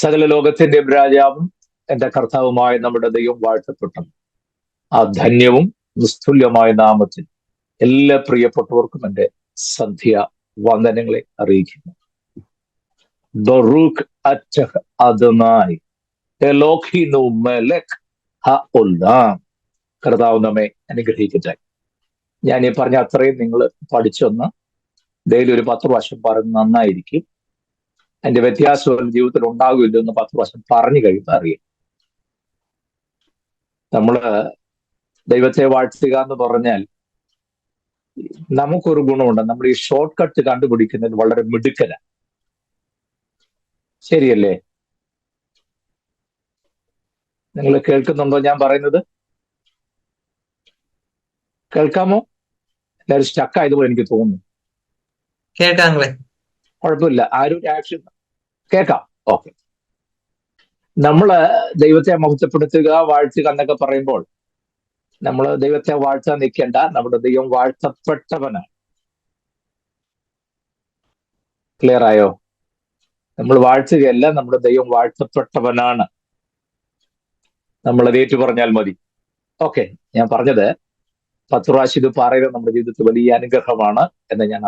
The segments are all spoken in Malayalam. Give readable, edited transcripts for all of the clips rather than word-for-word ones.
സകല ലോകത്തിന്റെ രാജാവും എന്റെ കർത്താവുമായ നമ്മുടെ ദൈവം വാഴ്ത്തപ്പെട്ടു. ആ ധന്യവും നിസ്തുല്യമായ നാമത്തിൽ എല്ലാ പ്രിയപ്പെട്ടവർക്കും എന്റെ സന്ധ്യ വന്ദനങ്ങളെ അറിയിക്കുന്നു. ബറൂഖ് അറ്റഹ് അദോനായി എലോഹിനു മെലെക് ഹഉലാം. കർത്താവ് നമ്മെ അനുഗ്രഹിക്കട്ടെ. ഞാൻ ഈ പറഞ്ഞ അത്രയും നിങ്ങൾ പഠിച്ചൊന്ന് ഡെയിലി ഒരു 10 പ്രാവശ്യം പറഞ്ഞ് നന്നായിരിക്കും. അതിന്റെ വ്യത്യാസം ജീവിതത്തിൽ ഉണ്ടാകില്ലെന്ന് 10 പ്രാവശ്യം പറഞ്ഞു കഴിയുമ്പോൾ അറിയാം. നമ്മള് ദൈവത്തെ വാഴ്ത്തുക എന്ന് പറഞ്ഞാൽ നമുക്കൊരു ഗുണമുണ്ട്. നമ്മൾ ഈ ഷോർട്ട് കട്ട് കണ്ടുപിടിക്കുന്നത് വളരെ മിടുക്കല. ശരിയല്ലേ? നിങ്ങൾ കേൾക്കുന്നുണ്ടോ ഞാൻ പറയുന്നത്? കേൾക്കാമോ? എല്ലാവരും സ്റ്റക്കായതുപോലെ എനിക്ക് തോന്നുന്നു. കേൾക്കാം. കുഴപ്പമില്ല, ആരും ആക്ഷൻ കേൾക്കാം. ഓക്കെ. നമ്മള് ദൈവത്തെ മഹത്വപ്പെടുത്തുക, വാഴ്ത്തുക എന്നൊക്കെ പറയുമ്പോൾ നമ്മൾ ദൈവത്തെ വാഴ്ത്താൻ നിൽക്കേണ്ട. നമ്മുടെ ദൈവം വാഴ്ത്തപ്പെട്ടവനാണ്. ക്ലിയർ ആയോ? നമ്മൾ വാഴ്ത്തുകയല്ല, നമ്മുടെ ദൈവം വാഴ്ത്തപ്പെട്ടവനാണ്. നമ്മൾ അത് ഏറ്റു പറഞ്ഞാൽ മതി. ഓക്കെ. ഞാൻ പറഞ്ഞത് 10 പ്രാവശ്യം ഇത് പറയുന്നത് നമ്മുടെ ജീവിതത്തിൽ വലിയ അനുഗ്രഹമാണ് എന്ന് ഞാൻ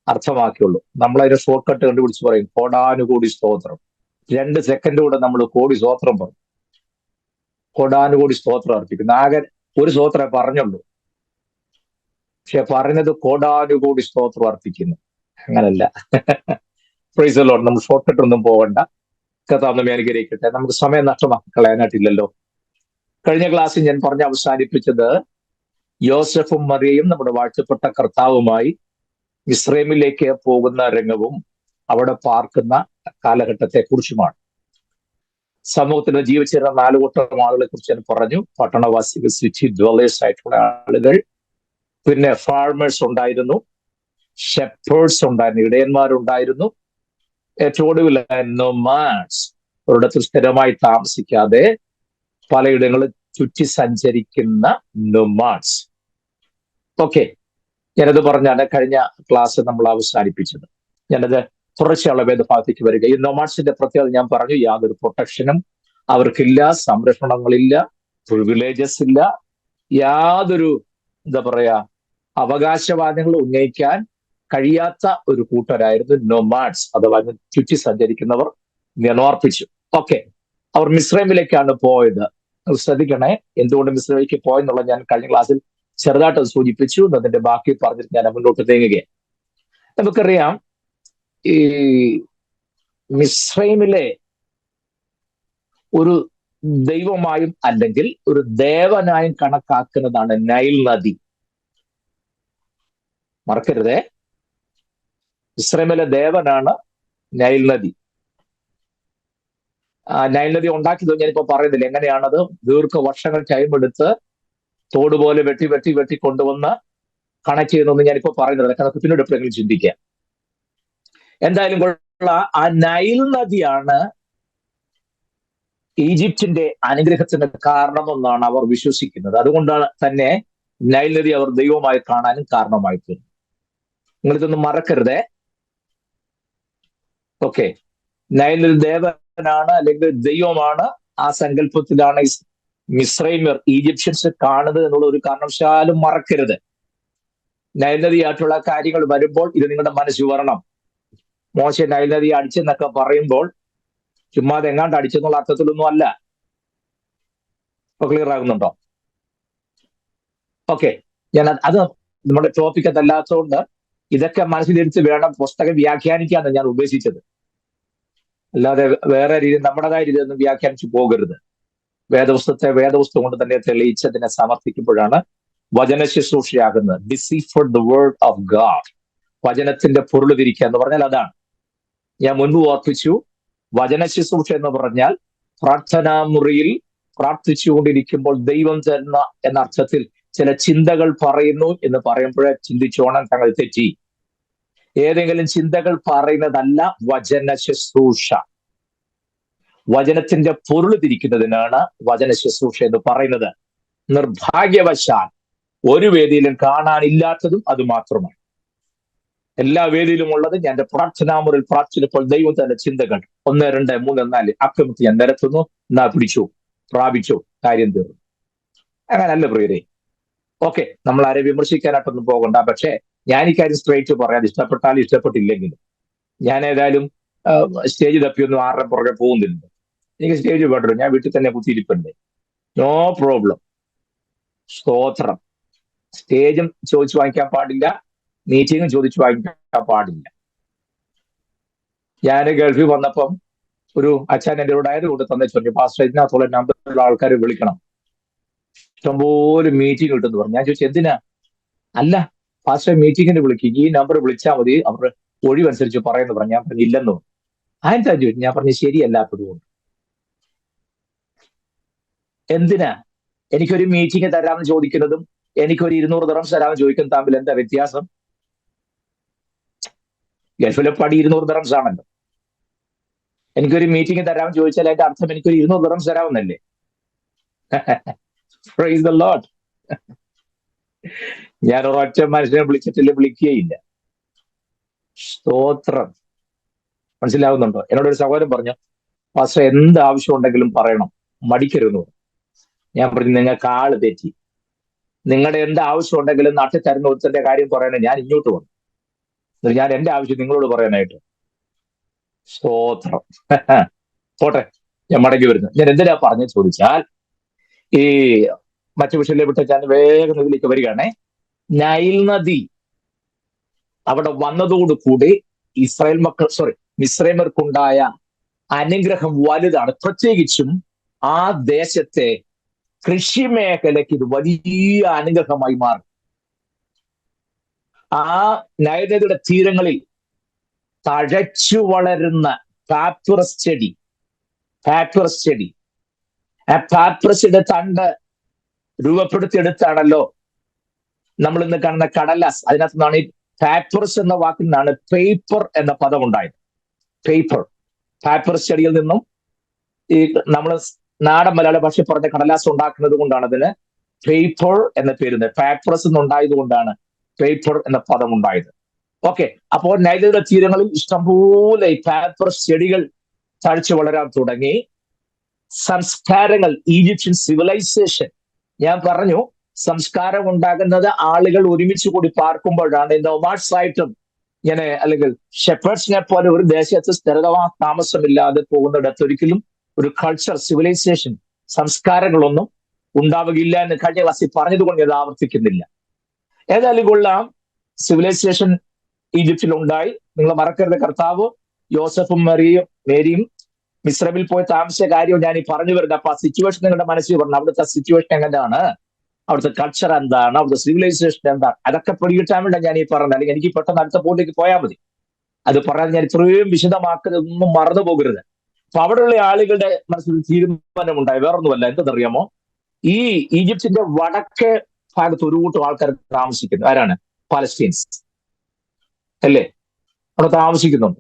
അർത്ഥമാക്കിയുള്ളൂ. നമ്മളതിന്റെ ഷോർട്ട് കട്ട് കണ്ടുപിടിച്ച് പറയും കോടാനുകൂടി സ്തോത്രം. 2 സെക്കൻഡ് കൂടെ നമ്മൾ കോടി സ്തോത്രം പറയും. കോടാനുകൂടി സ്തോത്രം അർപ്പിക്കുന്നു. ആകെ ഒരു സ്തോത്രമേ പറഞ്ഞുള്ളൂ, പക്ഷെ പറഞ്ഞത് കോടാനുകൂടി സ്തോത്രം അർപ്പിക്കുന്നു. അങ്ങനല്ല. Price the Lord. നമ്മൾ ഷോർട്ട് കട്ട് ഒന്നും പോകണ്ട. കർത്താവ് നമ്മെ അനുഗ്രഹിക്കട്ടെ. നമുക്ക് സമയം നഷ്ടമാക്കി കളയാനായിട്ടില്ലല്ലോ. കഴിഞ്ഞ ക്ലാസ്സിൽ ഞാൻ പറഞ്ഞ് അവസാനിപ്പിച്ചത് യോസെഫും മറിയയും നമ്മുടെ വാഴ്ത്തപ്പെട്ട കർത്താവുമായി മിസ്രൈമിലേക്ക് പോകുന്ന രംഗവും അവിടെ പാർക്കുന്ന കാലഘട്ടത്തെ കുറിച്ചുമാണ്. സമൂഹത്തിൽ ജീവിച്ചിരുന്ന 4 കൂട്ടം ആളുകളെ കുറിച്ച് ഞാൻ പറഞ്ഞു. പട്ടണവാസികൾ, സിറ്റി ഡ്വല്ലേഴ്സ് ആയിട്ടുള്ള ആളുകൾ, പിന്നെ ഫാർമേഴ്സ് ഉണ്ടായിരുന്നു, ഷെപ്പേഴ്സ് ഉണ്ടായിരുന്നു, ഇടയന്മാരുണ്ടായിരുന്നു, ഏറ്റവും ഒടുവിൽ നൊമാഡ്സ്, ഒരിടത്ത് സ്ഥിരമായി താമസിക്കാതെ പലയിടങ്ങളിൽ ചുറ്റി സഞ്ചരിക്കുന്ന നൊമാഡ്സ്. ഓക്കെ. ഞാനത് പറഞ്ഞാണ് കഴിഞ്ഞ ക്ലാസ് നമ്മൾ അവസാനിപ്പിച്ചത്. ഞാനത് തുടർച്ചയുള്ള വേദഭാഗത്തേക്ക് വരിക. ഈ നൊമാഡ്സിന്റെ പ്രത്യേകത ഞാൻ പറഞ്ഞു. യാതൊരു പ്രൊട്ടക്ഷനും അവർക്കില്ല, സംരക്ഷണങ്ങളില്ല, പ്രിവിലേജസ് ഇല്ല, യാതൊരു അവകാശവാദങ്ങൾ ഉന്നയിക്കാൻ കഴിയാത്ത ഒരു കൂട്ടരായിരുന്നു നൊമാഡ്സ്, അഥവാ ചുറ്റി സഞ്ചരിക്കുന്നവർ. ഞാൻ ഓർപ്പിച്ചു. ഓക്കെ. അവർ മിസ്രൈമിലേക്കാണ് പോയത്. ശ്രദ്ധിക്കണേ, എന്തുകൊണ്ട് മിസ്രൈമിലേക്ക് പോയെന്നുള്ളത് ഞാൻ കഴിഞ്ഞ ക്ലാസ്സിൽ ചെറുതായിട്ട് സൂചിപ്പിച്ചു. അതിന്റെ ബാക്കി പറഞ്ഞിട്ട് ഞാൻ മുന്നോട്ട് നീങ്ങുകയാണ്. നമുക്കറിയാം, ഈ മിസ്രൈമിലെ ഒരു ദൈവമായും അല്ലെങ്കിൽ ഒരു ദേവനായും കണക്കാക്കുന്നതാണ് നൈൽ നദി. മറക്കരുതേ, മിസ്രൈമിലെ ദേവനാണ് നൈൽ നദി. നൈൽ നദി ഉണ്ടാക്കിയത് ഞാനിപ്പോ പറയുന്നില്ല എങ്ങനെയാണത്. ദീർഘവർഷങ്ങൾ ടൈം എടുത്ത് തോട് പോലെ വെട്ടി വെട്ടി വെട്ടി കൊണ്ടുവന്ന് കണക്ട് ചെയ്യുന്നൊന്നും ഞാനിപ്പോ പറയുന്നില്ല. അതൊക്കെ പിന്നീട് എപ്പോഴെങ്കിലും ചിന്തിക്കാം. എന്തായാലും ആ നൈൽ നദിയാണ് ഈജിപ്തിന്റെ അനുഗ്രഹത്തിന് കാരണമെന്നാണ് അവർ വിശ്വസിക്കുന്നത്. അതുകൊണ്ടാണ് തന്നെ നൈൽ നദി അവർ ദൈവമായി കാണാനും കാരണമായി തീർന്നു. നിങ്ങളിതൊന്നും മറക്കരുതേ. ഓക്കെ. നൈൽ നദി ദേവനാണ് അല്ലെങ്കിൽ ദൈവമാണ്. ആ സങ്കല്പത്തിലാണ് മിസ്രൈമർ, ഈജിപ്ഷ്യൻസ് കാണുന്നത് എന്നുള്ള ഒരു കാരണവശാലും മറക്കരുത്. നൈൽ നദിയായിട്ടുള്ള കാര്യങ്ങൾ വരുമ്പോൾ ഇത് നിങ്ങളുടെ മനസ്സിൽ വരണം. മോശ നൈൽ നദി അടിച്ചെന്നൊക്കെ പറയുമ്പോൾ ചുമ്മാതെ എങ്ങാണ്ട് അടിച്ചെന്നുള്ള അർത്ഥത്തിലൊന്നും അല്ല. ഇപ്പൊ ക്ലിയർ ആകുന്നുണ്ടോ? ഓക്കെ. ഞാൻ അത് നമ്മുടെ ടോപ്പിക് അതല്ലാത്തതുകൊണ്ട് ഇതൊക്കെ മനസ്സിലിരുത്തി വേണം പുസ്തകം വ്യാഖ്യാനിക്കാന്ന് ഞാൻ ഉദ്ദേശിച്ചത്. അല്ലാതെ വേറെ രീതി നമ്മുടേതായ രീതി ഒന്നും വ്യാഖ്യാനിച്ചു പോകരുത്. വേദപുസ്തകത്തെ വേദപുസ്തകം കൊണ്ട് തന്നെ തെളിയിച്ചതിനെ സമർത്ഥിക്കുമ്പോഴാണ് വചന ശുശ്രൂഷയാകുന്നത്. ഡിസീഫർ ദ വേർഡ് ഓഫ് ഗാഡ്. വചനത്തിന്റെ പൊരുൾ തിരിക്കുക എന്ന് പറഞ്ഞാൽ അതാണ്. ഞാൻ മുൻപ് ഓർപ്പിച്ചു, വചന ശുശ്രൂഷ എന്ന് പറഞ്ഞാൽ പ്രാർത്ഥനാ മുറിയിൽ പ്രാർത്ഥിച്ചുകൊണ്ടിരിക്കുമ്പോൾ ദൈവം തരുന്ന എന്ന അർത്ഥത്തിൽ ചില ചിന്തകൾ പറയുന്നു എന്ന് പറയുമ്പോഴേ ചിന്തിച്ചോണം തങ്ങൾ തെറ്റി. ഏതെങ്കിലും ചിന്തകൾ പറയുന്നതല്ല വചന ശുശ്രൂഷ. വചനത്തിന്റെ പൊരുൾ തിരിക്കുന്നതിനാണ് വചന ശുശ്രൂഷ എന്ന് പറയുന്നത്. നിർഭാഗ്യവശാൽ ഒരു വേദിയിലും കാണാനില്ലാത്തതും അത് മാത്രമാണ്. എല്ലാ വേദിയിലും ഉള്ളത് ഞാൻ എന്റെ പ്രാർത്ഥനാമുറിൽ പ്രാർത്ഥിച്ചപ്പോൾ ദൈവം തന്റെ ചിന്തകൾ 1, 2, 3, 4 അക്കമിട്ട് ഞാൻ നിരത്തുന്നു. എന്നാ പിടിച്ചു, പ്രാപിച്ചു, കാര്യം തീർന്നു. അങ്ങനല്ല പ്രിയരെ. ഓക്കെ, നമ്മൾ ആരെ വിമർശിക്കാനായിട്ടൊന്നും പോകണ്ട. പക്ഷെ ഞാൻ ഈ കാര്യം സ്ട്രേറ്റ് പറയാതെ, ഇഷ്ടപ്പെട്ടാലും ഇഷ്ടപ്പെട്ടില്ലെങ്കിലും ഞാൻ ഏതായാലും സ്റ്റേജ് തപ്പിയൊന്നും ആരുടെ പുറകെ പോകുന്നില്ല. എനിക്ക് സ്റ്റേജ് വേണ്ടല്ലോ, ഞാൻ വീട്ടിൽ തന്നെ കുത്തിയിരിപ്പുണ്ട്. No problem. സ്തോത്രം. സ്റ്റേജും ചോദിച്ചു വാങ്ങിക്കാൻ പാടില്ല, മീറ്റിംഗും ചോദിച്ചു വാങ്ങിക്കാൻ പാടില്ല. ഞാൻ ഗൾഫിൽ വന്നപ്പം ഒരു അച്ഛൻ എൻ്റെ കൂടെ ആയതുകൊണ്ട് തന്നെ പറഞ്ഞു, പാസ്റ്റർ ഇതിനകത്തുള്ള നമ്പറുള്ള ആൾക്കാരെ വിളിക്കണം, ഇഷ്ടംപോലെ മീറ്റിംഗ് കിട്ടുമെന്ന് പറഞ്ഞു. ഞാൻ ചോദിച്ചു എന്തിനാ? അല്ല പാസ്റ്റർ മീറ്റിങ്ങിന് വിളിക്കും, ഈ നമ്പർ വിളിച്ചാൽ മതി, അവരുടെ ഒഴിവനുസരിച്ച് പറയുന്നു പറഞ്ഞു. ഞാൻ പറഞ്ഞു ഇല്ലെന്നു. അതെന്താ ചോദിച്ചു? ഞാൻ പറഞ്ഞു ശരിയല്ലാത്തതുകൊണ്ട്. എന്തിനാ എനിക്കൊരു മീറ്റിംഗ് തരാമെന്ന് ചോദിക്കുന്നതും എനിക്കൊരു 200 ദിർഹംസ് തരാമെന്ന് ചോദിക്കുന്നതും തമ്മിൽ എന്താ വ്യത്യാസം? ഗൾഫിലെ പടി 200 ദിർഹംസ് ആണല്ലോ. എനിക്കൊരു മീറ്റിംഗ് തരാമെന്ന് ചോദിച്ചാൽ അതിന്റെ അർത്ഥം എനിക്കൊരു 200 ദിർഹംസ് തരാമെന്നല്ലേ? Praise the Lord. ഞാൻ ഒരൊറ്റ മനുഷ്യനെ വിളിച്ചിട്ടില്ല, വിളിക്കുകയില്ല. സ്തോത്രം. മനസ്സിലാവുന്നുണ്ടോ? എന്നോടൊരു സഹോദരൻ പറഞ്ഞു, പാസ്റ്റർ എന്ത് ആവശ്യം ഉണ്ടെങ്കിലും പറയണം, മടിക്കരുതെന്ന് പറഞ്ഞു. ഞാൻ പറഞ്ഞു നിങ്ങൾക്ക് ആള് തെറ്റി. നിങ്ങളുടെ എന്ത് ആവശ്യം ഉണ്ടെങ്കിലും നാട്ടിൽ തരുന്ന ഒരുത്തന്റെ കാര്യം പറയണേ, ഞാൻ ഇങ്ങോട്ട് വന്നു. ഞാൻ എന്റെ ആവശ്യം നിങ്ങളോട് പറയാനായിട്ട്. സ്തോത്രം. പോട്ടെ, ഞാൻ മടങ്ങി വരുന്നു. ഞാൻ എന്തിനാ പറഞ്ഞു ചോദിച്ചാൽ, ഈ മറ്റു വിഷയത്തിലെ വിട്ട് ഞാൻ വേഗം ഇതിലേക്ക് വരികയാണേ. നൈൽ നദി അവിടെ വന്നതോടുകൂടി മിസ്രൈമർക്കുണ്ടായ അനുഗ്രഹം വലുതാണ്. പ്രത്യേകിച്ചും ആ ദേശത്തെ കൃഷി മേഖലയ്ക്ക് ഇത് വലിയ അനുഗ്രഹമായി മാറി. ആ നൈൽ നദിയുടെ തീരങ്ങളിൽ തഴച്ചു വളരുന്ന പാപ്പിറസ് ചെടി, ആ പാപ്പിറസിന്റെ തണ്ട് രൂപപ്പെടുത്തിയെടുത്താണല്ലോ നമ്മൾ ഇന്ന് കാണുന്ന കടലാസ്. അതിനകത്ത് നിന്നാണ് ഈ പാപ്പിറസ് എന്ന വാക്കിൽ നിന്നാണ് പേപ്പർ എന്ന പദം ഉണ്ടായത്. പാപ്പിറസ് ചെടിയിൽ നിന്നും ഈ നമ്മൾ നാടൻ മലയാള ഭാഷ പറഞ്ഞ കടലാസ് ഉണ്ടാക്കുന്നത് കൊണ്ടാണ് അതിന് പേപ്പർ എന്ന പേരുന്നത്. പാപ്പിറസ് എന്നുണ്ടായത് കൊണ്ടാണ് പേപ്പർ എന്ന പദം ഉണ്ടായത്. ഓക്കെ, അപ്പോൾ നൈലയുടെ തീരങ്ങളിൽ ഇഷ്ടംപോലെ ഈ പാപ്പിറസ് ചെടികൾ തഴച്ചു വളരാൻ തുടങ്ങി. സംസ്കാരങ്ങൾ, ഈജിപ്ഷ്യൻ സിവിലൈസേഷൻ, ഞാൻ പറഞ്ഞു സംസ്കാരം ഉണ്ടാകുന്നത് ആളുകൾ ഒരുമിച്ച് കൂടി പാർക്കുമ്പോഴാണ്. നൊമാഡ്സ് ആയിട്ടും ഇങ്ങനെ അല്ലെങ്കിൽ ഷെപ്പേഴ്സിനെ പോലെ ഒരു ദേശത്ത് സ്ഥിരത താമസമില്ലാതെ പോകുന്നിടത്ത് ഒരിക്കലും ഒരു കൾച്ചർ, സിവിലൈസേഷൻ, സംസ്കാരങ്ങളൊന്നും ഉണ്ടാവുകയില്ല എന്ന് കഴിഞ്ഞ ക്ലാസ്സിൽ പറഞ്ഞതുകൊണ്ട് ഞാൻ ആവർത്തിക്കുന്നില്ല. ഏതായാലും കൊള്ളാം, സിവിലൈസേഷൻ ഈജിപ്തിൽ ഉണ്ടായി. നിങ്ങൾ മറക്കരുത്, കർത്താവ് യോസഫും മേരിയും മിസ്രൈമിൽ പോയി താമസിച്ച കാര്യവും ഞാൻ ഈ പറഞ്ഞു വരുന്നത്. അപ്പൊ ആ സിറ്റുവേഷൻ നിങ്ങളുടെ മനസ്സിൽ പറഞ്ഞു, അവിടുത്തെ സിറ്റുവേഷൻ എങ്ങനെയാണ്, അവിടുത്തെ കൾച്ചർ എന്താണ്, അവിടുത്തെ സിവിലൈസേഷൻ എന്താണ്, അതൊക്കെ പിടികിട്ടാൻ വേണ്ടി ഞാൻ ഈ പറഞ്ഞത്. അല്ലെങ്കിൽ എനിക്ക് പെട്ടെന്ന് അടുത്ത പോയിന്റിലേക്ക് പോയാൽ മതി. അത് പറയാൻ ഞാൻ ഇത്രയും വിശദമാക്കുന്നതൊന്നും മറന്നു പോകരുത്. അപ്പൊ അവിടെയുള്ള ആളുകളുടെ മനസ്സിൽ തീരുമാനമുണ്ടായി. വേറൊന്നുമല്ല, എന്തെന്നറിയാമോ? ഈ ഈജിപ്തിന്റെ വടക്കേ ഭാഗത്ത് ഒരു കൂട്ടം ആൾക്കാർ താമസിക്കുന്നു. ആരാണ്? പാലസ്റ്റീൻസ് അല്ലേ? അവിടെ താമസിക്കുന്നുണ്ട്.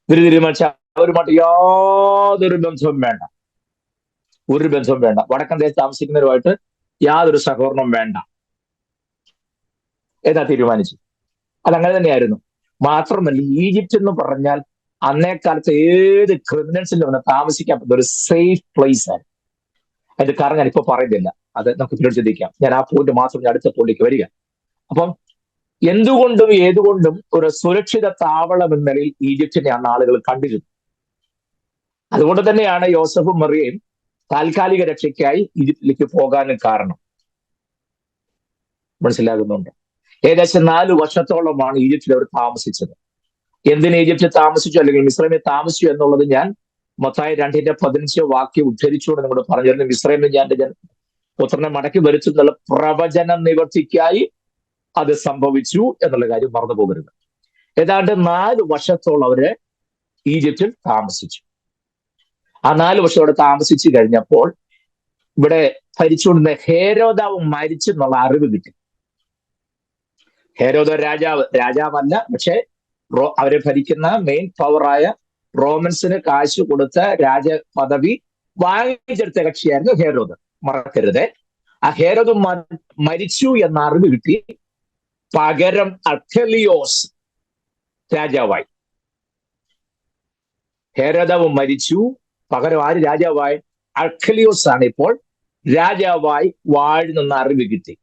ഇവര് തീരുമാനിച്ച അവരുമായിട്ട് യാതൊരു ബന്ധവും വേണ്ട, ഒരു ബന്ധവും വേണ്ട. വടക്കൻ ദേശത്ത് താമസിക്കുന്നവരുമായിട്ട് യാതൊരു സഹകരണവും വേണ്ട. ഏതാ തീരുമാനിച്ചു? അതങ്ങനെ തന്നെയായിരുന്നു. മാത്രമല്ല, ഈജിപ്റ്റ് എന്ന് പറഞ്ഞാൽ അന്നേക്കാലത്ത് ഏത് ക്രിമിനൽസിലും വന്ന് താമസിക്കാൻ പറ്റുന്ന ഒരു സേഫ് പ്ലേസ് ആണ്. അതിന്റെ കാരണം ഞാൻ ഇപ്പൊ പറയുന്നില്ല, അത് നമുക്ക് പിന്നീട് ചിന്തിക്കാം. ഞാൻ ആ പോയിന്റ് മാത്രം ഞാൻ അടുത്ത പോയിന്റിലേക്ക് വരിക. അപ്പം എന്തുകൊണ്ടും ഏതുകൊണ്ടും ഒരു സുരക്ഷിത താവളം എന്ന നിലയിൽ ഈജിപ്തിനെയാണ് ആളുകൾ കണ്ടിരുന്നത്. അതുകൊണ്ട് തന്നെയാണ് യോസഫും മറിയയും താൽക്കാലിക രക്ഷയ്ക്കായി ഈജിപ്തിലേക്ക് പോകാനും കാരണം. മനസ്സിലാകുന്നുണ്ട്? ഏകദേശം 4 വർഷത്തോളമാണ് ഈജിപ്തിൽ അവർ താമസിച്ചത്. എന്തിന് ഈജിപ്തിൽ താമസിച്ചു അല്ലെങ്കിൽ മിസ്രൈമിൽ താമസിച്ചു എന്നുള്ളത് ഞാൻ മത്തായി 2:15 വാക്യം ഉദ്ധരിച്ചുകൊണ്ട് നിങ്ങളോട് പറഞ്ഞിരുന്നു. മിസ്രൈമിൽ ഞാൻ പുത്രനെ മടക്കി വരുത്തുന്നുള്ള പ്രവചന നിവർത്തിക്കായി അത് സംഭവിച്ചു എന്നുള്ള കാര്യം മറന്നു പോകരുത്. ഏതാണ്ട് 4 വർഷത്തോളം അവര് ഈജിപ്തിൽ താമസിച്ചു. ആ 4 വർഷം അവിടെ താമസിച്ചു കഴിഞ്ഞപ്പോൾ ഇവിടെ ഭരിച്ചുകൊണ്ടിരുന്ന ഹേരോദാവ് മരിച്ചെന്നുള്ള അറിവ് കിട്ടി. ഹേരോദ രാജാവല്ല, പക്ഷെ അവരെ ഭരിക്കുന്ന മെയിൻ പവറായ റോമൻസിന് കാശ് കൊടുത്ത രാജപദവി വാങ്ങിച്ചെടുത്ത കക്ഷിയായിരുന്നു ഹേരോദ്. മറക്കരുത്. ആ ഹേരോദ് മരിച്ചു എന്ന അറിവ് കിട്ടി. പകരം അർഖെലിയോസ് രാജാവായി. ഹെരോദാവ് മരിച്ചു, പകരം ആര് രാജാവായി? അർഖെലിയോസ് ആണ് ഇപ്പോൾ രാജാവായി വാഴുന്നെന്ന് അറിവ് കിട്ടി.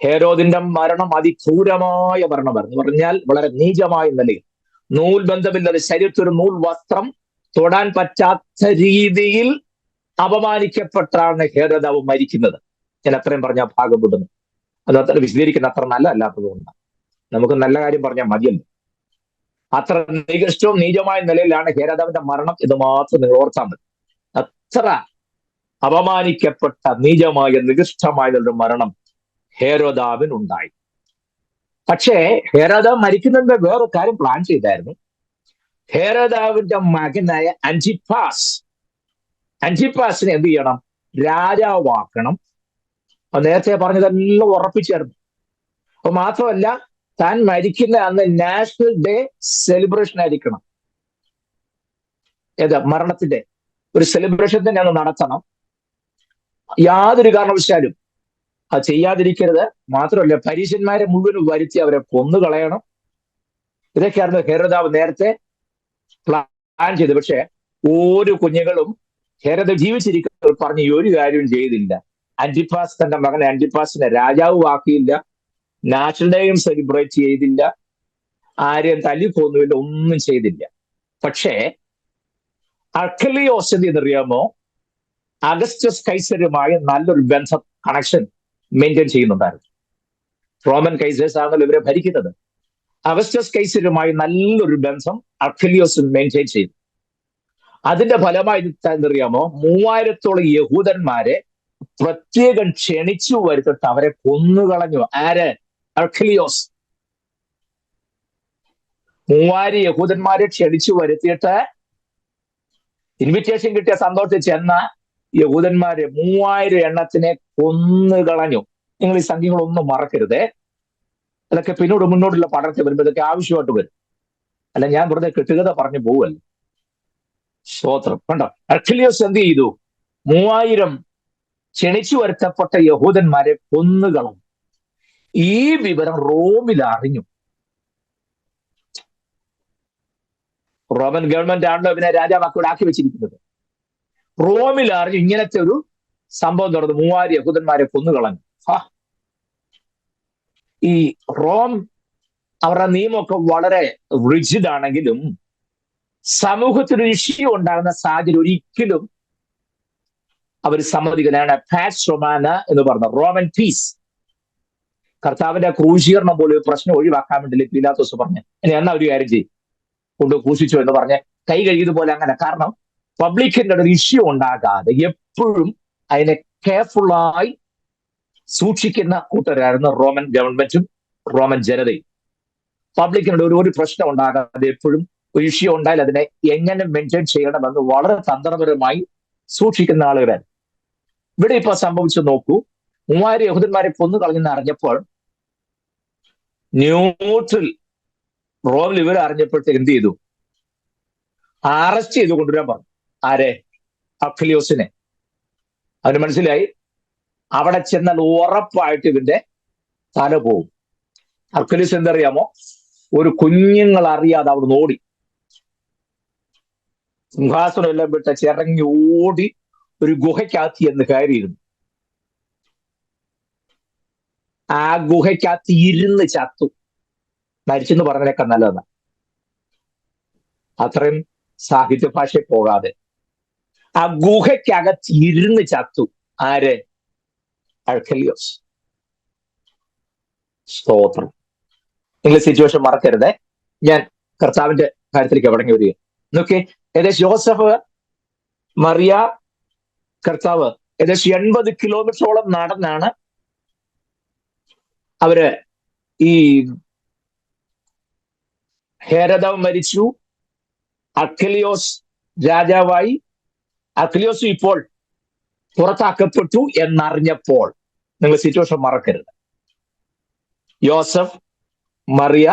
ഹെരോദിന്റെ മരണം അതിക്രൂരമായ മരണമായിരുന്നു. പറഞ്ഞാൽ വളരെ നീചമായ നിലയിൽ, നൂൽ ബന്ധമില്ലാതെ ശരീരത്തിൽ ഒരു നൂൽ വസ്ത്രം തൊടാൻ പറ്റാത്ത രീതിയിൽ അപമാനിക്കപ്പെട്ടാണ് ഹെരോദാവ് മരിക്കുന്നത്. ഞാൻ അത്രയും പറഞ്ഞ ഭാഗം വിടുന്നു. അത് അത്ര വിശദീകരിക്കുന്ന അത്ര നല്ല അല്ലാത്തതുകൊണ്ടാണ്. നമുക്ക് നല്ല കാര്യം പറഞ്ഞാൽ മതിയല്ലോ. അത്ര നികഷ്ടവും നീചമായ നിലയിലാണ് ഹെരോദാവിന്റെ മരണം എന്ന് മാത്രം നിങ്ങൾ ഓർത്താൽ മതി. അത്ര അപമാനിക്കപ്പെട്ട നീചമായ നികൃഷ്ടമായ ഒരു മരണം ഹെരോദാവിനുണ്ടായി. പക്ഷേ ഹെരോദാവ് മരിക്കുന്നതിന്റെ വേറൊരു കാര്യം പ്ലാൻ ചെയ്തായിരുന്നു. ഹെരോദാവിന്റെ മകനായ അന്റിപ്പാസിനെ എന്ത് ചെയ്യണം? രാജാവാക്കണം. നേരത്തെ പറഞ്ഞതെല്ലാം ഉറപ്പിച്ചായിരുന്നു. അപ്പൊ മാത്രമല്ല, താൻ മരിക്കുന്ന അന്ന് നാഷണൽ ഡേ സെലിബ്രേഷൻ ആയിരിക്കണം. മരണത്തിന്റെ ഒരു സെലിബ്രേഷൻ തന്നെ അന്ന് നടത്തണം. യാതൊരു കാരണവശാലും അത് ചെയ്യാതിരിക്കരുത്. മാത്രമല്ല, പരീശന്മാരെ മുഴുവനും വരുത്തി അവരെ കൊന്നുകളയണം. ഇതൊക്കെയായിരുന്നു ഹെരോദാവ് നേരത്തെ പ്ലാൻ ചെയ്തത്. പക്ഷെ ഒരു കുഞ്ഞുങ്ങളും ഹെരോദാവ് ജീവിച്ചിരിക്കുന്നവർ പറഞ്ഞ് ഒരു കാര്യവും ചെയ്തില്ല. അന്റിപ്പാസ്, തന്റെ മകൻ അന്റിപ്പാസിനെ രാജാവ് ആക്കിയില്ല, നാഷണൽ ഡേയും സെലിബ്രേറ്റ് ചെയ്തില്ല, ആരെയും തല്ലിക്കൊന്നുമില്ല, ഒന്നും ചെയ്തില്ല. പക്ഷേ അർഖെലിയോസ് എന്നറിയാമോ, അഗസ്റ്റസ് കൈസരുമായി നല്ലൊരു ബന്ധം, കണക്ഷൻ മെയിൻറ്റെയിൻ ചെയ്യുന്നുണ്ടായിരുന്നു. റോമൻ കൈസേഴ്സ് ആണല്ലോ ഇവരെ ഭരിക്കുന്നത്. അഗസ്റ്റസ് കൈസരുമായി നല്ലൊരു ബന്ധം അർഖെലിയോസ് മെയിൻറ്റെയിൻ ചെയ്തു. അതിന്റെ ഫലമായി എന്നറിയാമോ, 3000-ഓളം യഹൂദന്മാരെ പ്രത്യേകം ക്ഷണിച്ചു വരുത്തിട്ട് അവരെ കൊന്നുകളഞ്ഞു. ആര്? അർഖെലിയോസ്. 3000 യഹൂദന്മാരെ ക്ഷണിച്ചു വരുത്തിയിട്ട് ഇൻവിറ്റേഷൻ കിട്ടിയ സന്തോഷത്തിൽ ചെന്ന യഹൂദന്മാരെ 3000 എണ്ണത്തിനെ കൊന്നുകളഞ്ഞു. നിങ്ങൾ ഈ സംഖ്യകളൊന്നും മറക്കരുതേ. അതൊക്കെ മുന്നോട്ടുള്ള പഠനത്തിൽ വരുമ്പോൾ ഇതൊക്കെ ആവശ്യമായിട്ട് വരും. അല്ല, ഞാൻ വെറുതെ കെട്ടുകഥ പറഞ്ഞു പോവല്ല. സ്തോത്രം. കണ്ടോ, അർഖെലിയോസ് എന്ത് ചെയ്തു? 3000 ക്ഷണിച്ചു വരുത്തപ്പെട്ട യഹൂദന്മാരെ കൊന്നുകളഞ്ഞു. ഈ വിവരം റോമിൽ അറിഞ്ഞു. റോമൻ ഗവൺമെന്റ് ആണല്ലോ ഇവനെ രാജാവാക്കി ആക്കി വെച്ചിരിക്കുന്നത്. റോമിൽ അറിഞ്ഞു ഇങ്ങനത്തെ ഒരു സംഭവം നടന്നു. 3000 യഹൂദന്മാരെ കൊന്നുകളഞ്ഞു. ഈ റോം അവരുടെ നിയമമൊക്കെ വളരെ റിജിഡ് ആണെങ്കിലും സമൂഹത്തിന് ഒരു ഇഷ്യൂ ഉണ്ടാകുന്ന സാഹചര്യം ഒരിക്കലും അവർ സമ്മതിക്കുന്നതാണ്. പാക്സ് റൊമാന എന്ന് പറഞ്ഞ റോമൻ പീസ്. കർത്താവിന്റെ ക്രൂശീകരണം പോലെ ഒരു പ്രശ്നം ഒഴിവാക്കാൻ വേണ്ടി പീലാത്തോസ് പറഞ്ഞു, ഇനി എന്നാ ഒരു കാര്യം ചെയ്യും, കൊണ്ട് ക്രൂശിച്ചു എന്ന് പറഞ്ഞ് കൈ കഴുകിയതുപോലെ അങ്ങനെ. കാരണം പബ്ലിക്കിന്റെ ഒരു ഇഷ്യൂ ഉണ്ടാകാതെ എപ്പോഴും അതിനെ കെയർഫുള്ളായി സൂക്ഷിക്കുന്ന കൂട്ടരായിരുന്നു റോമൻ ഗവൺമെന്റും റോമൻ ജനതയും. പബ്ലിക്കിനോട് ഒരു പ്രശ്നം ഉണ്ടാകാതെ എപ്പോഴും ഒരു ഇഷ്യൂ ഉണ്ടായാൽ അതിനെ എങ്ങനെ മെയിൻറ്റെയിൻ ചെയ്യണമെന്ന് വളരെ തന്ത്രപരമായി സൂക്ഷിക്കുന്ന ആളുകളാണ്. ഇവിടെ ഇപ്പൊ സംഭവിച്ചു നോക്കൂ. 3000 യഹൂദന്മാരെ കൊന്നു കളഞ്ഞെന്ന് അറിഞ്ഞപ്പോൾ ന്യൂട്രൽ റോമിൽ ഇവർ അറിഞ്ഞപ്പോഴത്തേക്ക് എന്ത് ചെയ്തു? അറസ്റ്റ് ചെയ്ത് കൊണ്ടുവരാൻ പറഞ്ഞു. ആരെ? അർഖെലിയോസിനെ. അവന് മനസ്സിലായി അവിടെ ചെന്നാൽ ഉറപ്പായിട്ട് ഇവന്റെ തല പോവും. അർഖെലിയോസ് എന്തറിയാമോ, ഒരു കുഞ്ഞുങ്ങൾ അറിയാതെ അവിടെ ഓടി, സിംഹാസനം എല്ലാം വിട്ട് ചിറങ്ങി ഓടി ഒരു ഗുഹയ്ക്കകത്ത് എന്ന് കയറിയിരുന്നു. ആ ഗുഹയ്ക്കകത്ത് ഇരുന്ന് ചത്തു. മരിച്ചെന്ന് പറഞ്ഞതിനേക്കാൾ നല്ലതാണ്. അത്രയും സാഹിത്യ ഭാഷയിൽ പോകാതെ ആ ഗുഹയ്ക്കകത്ത് ഇരുന്ന് ചത്തു. ആര്? അർഖെലിയോസ്. സ്തോത്രം. നിങ്ങൾ സിറ്റുവേഷൻ മറക്കരുത്. ഞാൻ കർത്താവിന്റെ കാര്യത്തിലേക്ക് മടങ്ങി വരിക. നോക്കേ, ഏകദേശം യോസഫ്, മറിയ, കർത്താവ് ഏകദേശം 80 കിലോമീറ്ററോളം നടന്നാണ് അവര് ഈ ഹെരോദാവ് മരിച്ചു, അർഖെലിയോസ് രാജാവായി. അർഖെലിയോസ് ഇപ്പോൾ പുറത്താക്കപ്പെട്ടു എന്നറിഞ്ഞപ്പോൾ, നിങ്ങൾ സിറ്റുവേഷൻ മറക്കരുത്, യോസഫ്, മറിയ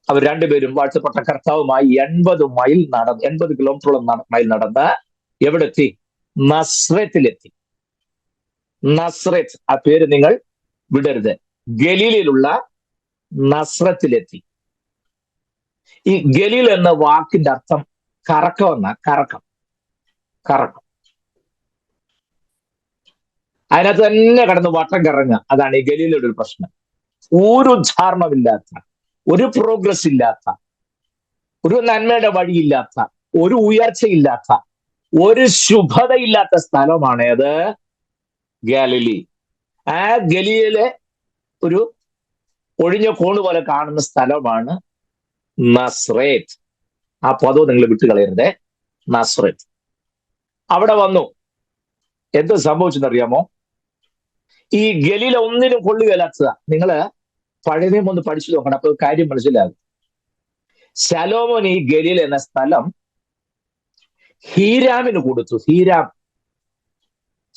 അവർ രണ്ടുപേരും വാഴ്ത്തപ്പെട്ട കർത്താവുമായി 80 കിലോമീറ്ററോളം മൈൽ നടന്ന് എവിടെത്തി? നസ്രത്തിലെത്തി. നസ്രത്ത്, ആ പേര് നിങ്ങൾ വിടരുത്. ഗലീലയിലുള്ള നസ്രത്തിലെത്തി. ഈ ഗലീൽ എന്ന വാക്കിന്റെ അർത്ഥം കറക്കം എന്ന കറക്കം. അതിനകത്ത് തന്നെ കടന്ന് വട്ടം കറങ്ങുക. അതാണ് ഈ ഗലീലയുടെ ഒരു പ്രശ്നം. ഒരു ഉദ്ധാരണമില്ലാത്ത, ഒരു പ്രോഗ്രസ് ഇല്ലാത്ത, ഒരു നന്മയുടെ വഴിയില്ലാത്ത, ഒരു ഉയർച്ചയില്ലാത്ത, ഒരു ശുഭതയില്ലാത്ത സ്ഥലമാണ് അത് ഗാലിലി. ആ ഗലീലയിലെ ഒരു ഒഴിഞ്ഞ കോണ് പോലെ കാണുന്ന സ്ഥലമാണ് നസ്രേത്ത്. ആ പദവും നിങ്ങൾ വിട്ടുകളയരുത്, നസ്രേത്ത്. അവിടെ വന്നു. എന്ത് സംഭവിച്ചെന്നറിയാമോ? ഈ ഗലീല ഒന്നിനും കൊള്ളുകയില്ലാത്തതാ. നിങ്ങള് പഴയ നിയമം ഒന്ന് പഠിച്ചു നോക്കണം, അപ്പൊ കാര്യം മനസ്സിലാകും. ശലോമോൻ ഈ ഗലീല എന്ന സ്ഥലം ഹീരാമിന് കൊടുത്തു. ഹീരാം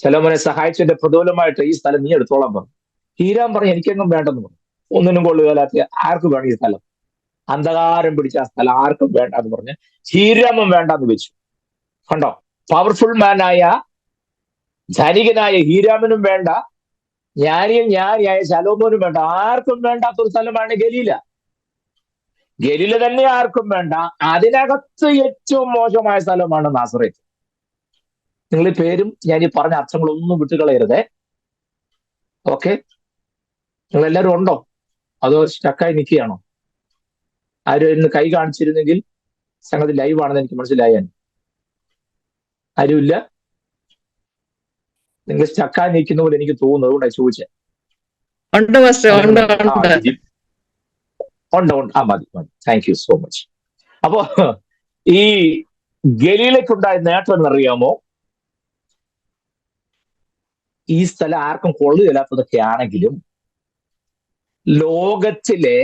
ശലോമോനെ സഹായിച്ചതിന്റെ പ്രതിഫലമായിട്ട് ഈ സ്ഥലം നീ എടുത്തോളാൻ പറഞ്ഞു. ഹീരാം പറഞ്ഞു എനിക്കെങ്ങും വേണ്ടെന്ന് പറഞ്ഞു. ഒന്നിനും കൊള്ളുകയില്ലാത്ത ആർക്ക് വേണം ഈ സ്ഥലം? അന്ധകാരം പിടിച്ച ആ സ്ഥലം ആർക്കും വേണ്ട എന്ന് പറഞ്ഞ് ഹീരാമും വേണ്ടെന്ന് വെച്ചു. കണ്ടോ? പവർഫുൾ മാനായ ധനികനായ ഹീരാമിനും വേണ്ട, ജ്ഞാനിയായ ശലോമോനും വേണ്ട, ആർക്കും വേണ്ടാത്തൊരു സ്ഥലമാണ് ഗലീല. ഗലീല തന്നെ ആർക്കും വേണ്ട. അതിനകത്ത് ഏറ്റവും മോശമായ സ്ഥലമാണ് നാസറേത്ത്. നിങ്ങൾ ഈ പേരും ഞാൻ ഈ പറഞ്ഞ അർത്ഥങ്ങളൊന്നും വിട്ടുകളയരുതേ. ഓക്കെ, നിങ്ങൾ എല്ലാവരും ഉണ്ടോ? അതോ സ്റ്റക്കായി നിൽക്കുകയാണോ? ആരും ഇന്ന് കൈ കാണിച്ചിരുന്നെങ്കിൽ സംഗതി ലൈവ് ആണെന്ന് എനിക്ക് മനസ്സിലായാൻ. ആരുമില്ല? നിങ്ങൾ സ്റ്റക്കായി നിൽക്കുന്ന പോലെ എനിക്ക് തോന്നുന്നു, അതുകൊണ്ടാണ് ചോദിച്ചത്. ഉണ്ട്. ആ മതി. Thank you so much. അപ്പോ ഈ ഗലീലയ്ക്കുണ്ടായ നേട്ടം എന്നറിയാമോ? ഈ സ്ഥലം ആർക്കും കൊള്ളുകയില്ലാത്തതൊക്കെ ആണെങ്കിലും ലോകത്തിലെ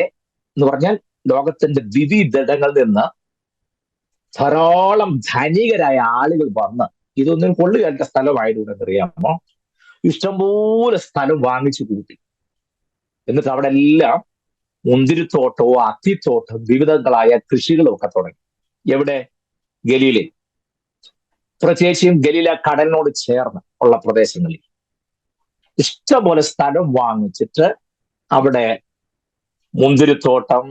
എന്ന് പറഞ്ഞാൽ ലോകത്തിന്റെ വിവിധങ്ങളിൽ നിന്ന് ധാരാളം ധനികരായ ആളുകൾ വന്ന് ഇതൊന്നും കൊള്ളുകയറ്റ സ്ഥലമായതുകൊണ്ട് അറിയാമോ, ഇഷ്ടംപോലെ സ്ഥലം വാങ്ങിച്ചു കൂട്ടി. എന്നിട്ട് അവിടെ എല്ലാം മുന്തിരിത്തോട്ടവും അത്തിത്തോട്ടവും വിവിധങ്ങളായ കൃഷികളും ഒക്കെ തുടങ്ങി. എവിടെ? ഗലീലയിൽ. പ്രത്യേകിച്ചും ഗലീല കടലിനോട് ചേർന്ന് ഉള്ള പ്രദേശങ്ങളിൽ ഇഷ്ടംപോലെ സ്ഥലം വാങ്ങിച്ചിട്ട് അവിടെ മുന്തിരിത്തോട്ടം,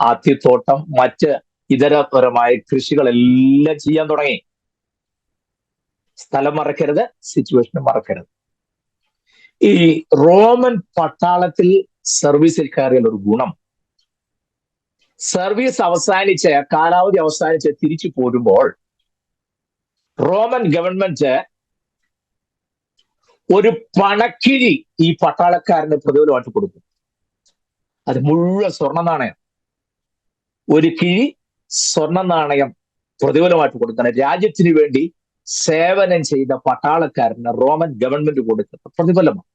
അത്തിത്തോട്ടം, മറ്റ് ഇതരപരമായ കൃഷികളെല്ലാം ചെയ്യാൻ തുടങ്ങി. സ്ഥലം മറക്കരുത്, സിറ്റുവേഷൻ മറക്കരുത്. ഈ റോമൻ പട്ടാളത്തിൽ സർവീസിൽ കയറിയ ഒരു ഗുണം, സർവീസ് അവസാനിച്ച് കാലാവധി അവസാനിച്ച് തിരിച്ചു പോരുമ്പോൾ റോമൻ ഗവൺമെന്റ് ഒരു പണക്കിഴി ഈ പട്ടാളക്കാരന് പ്രതിഫലമായിട്ട് കൊടുക്കും. അത് മുഴുവൻ സ്വർണ്ണ നാണയം. ഒരു കിഴി സ്വർണ്ണ നാണയം പ്രതിഫലമായിട്ട് കൊടുക്കണം. രാജ്യത്തിന് വേണ്ടി സേവനം ചെയ്ത പട്ടാളക്കാരന് റോമൻ ഗവൺമെന്റ് കൊടുക്കുന്ന പ്രതിഫലമാണ്.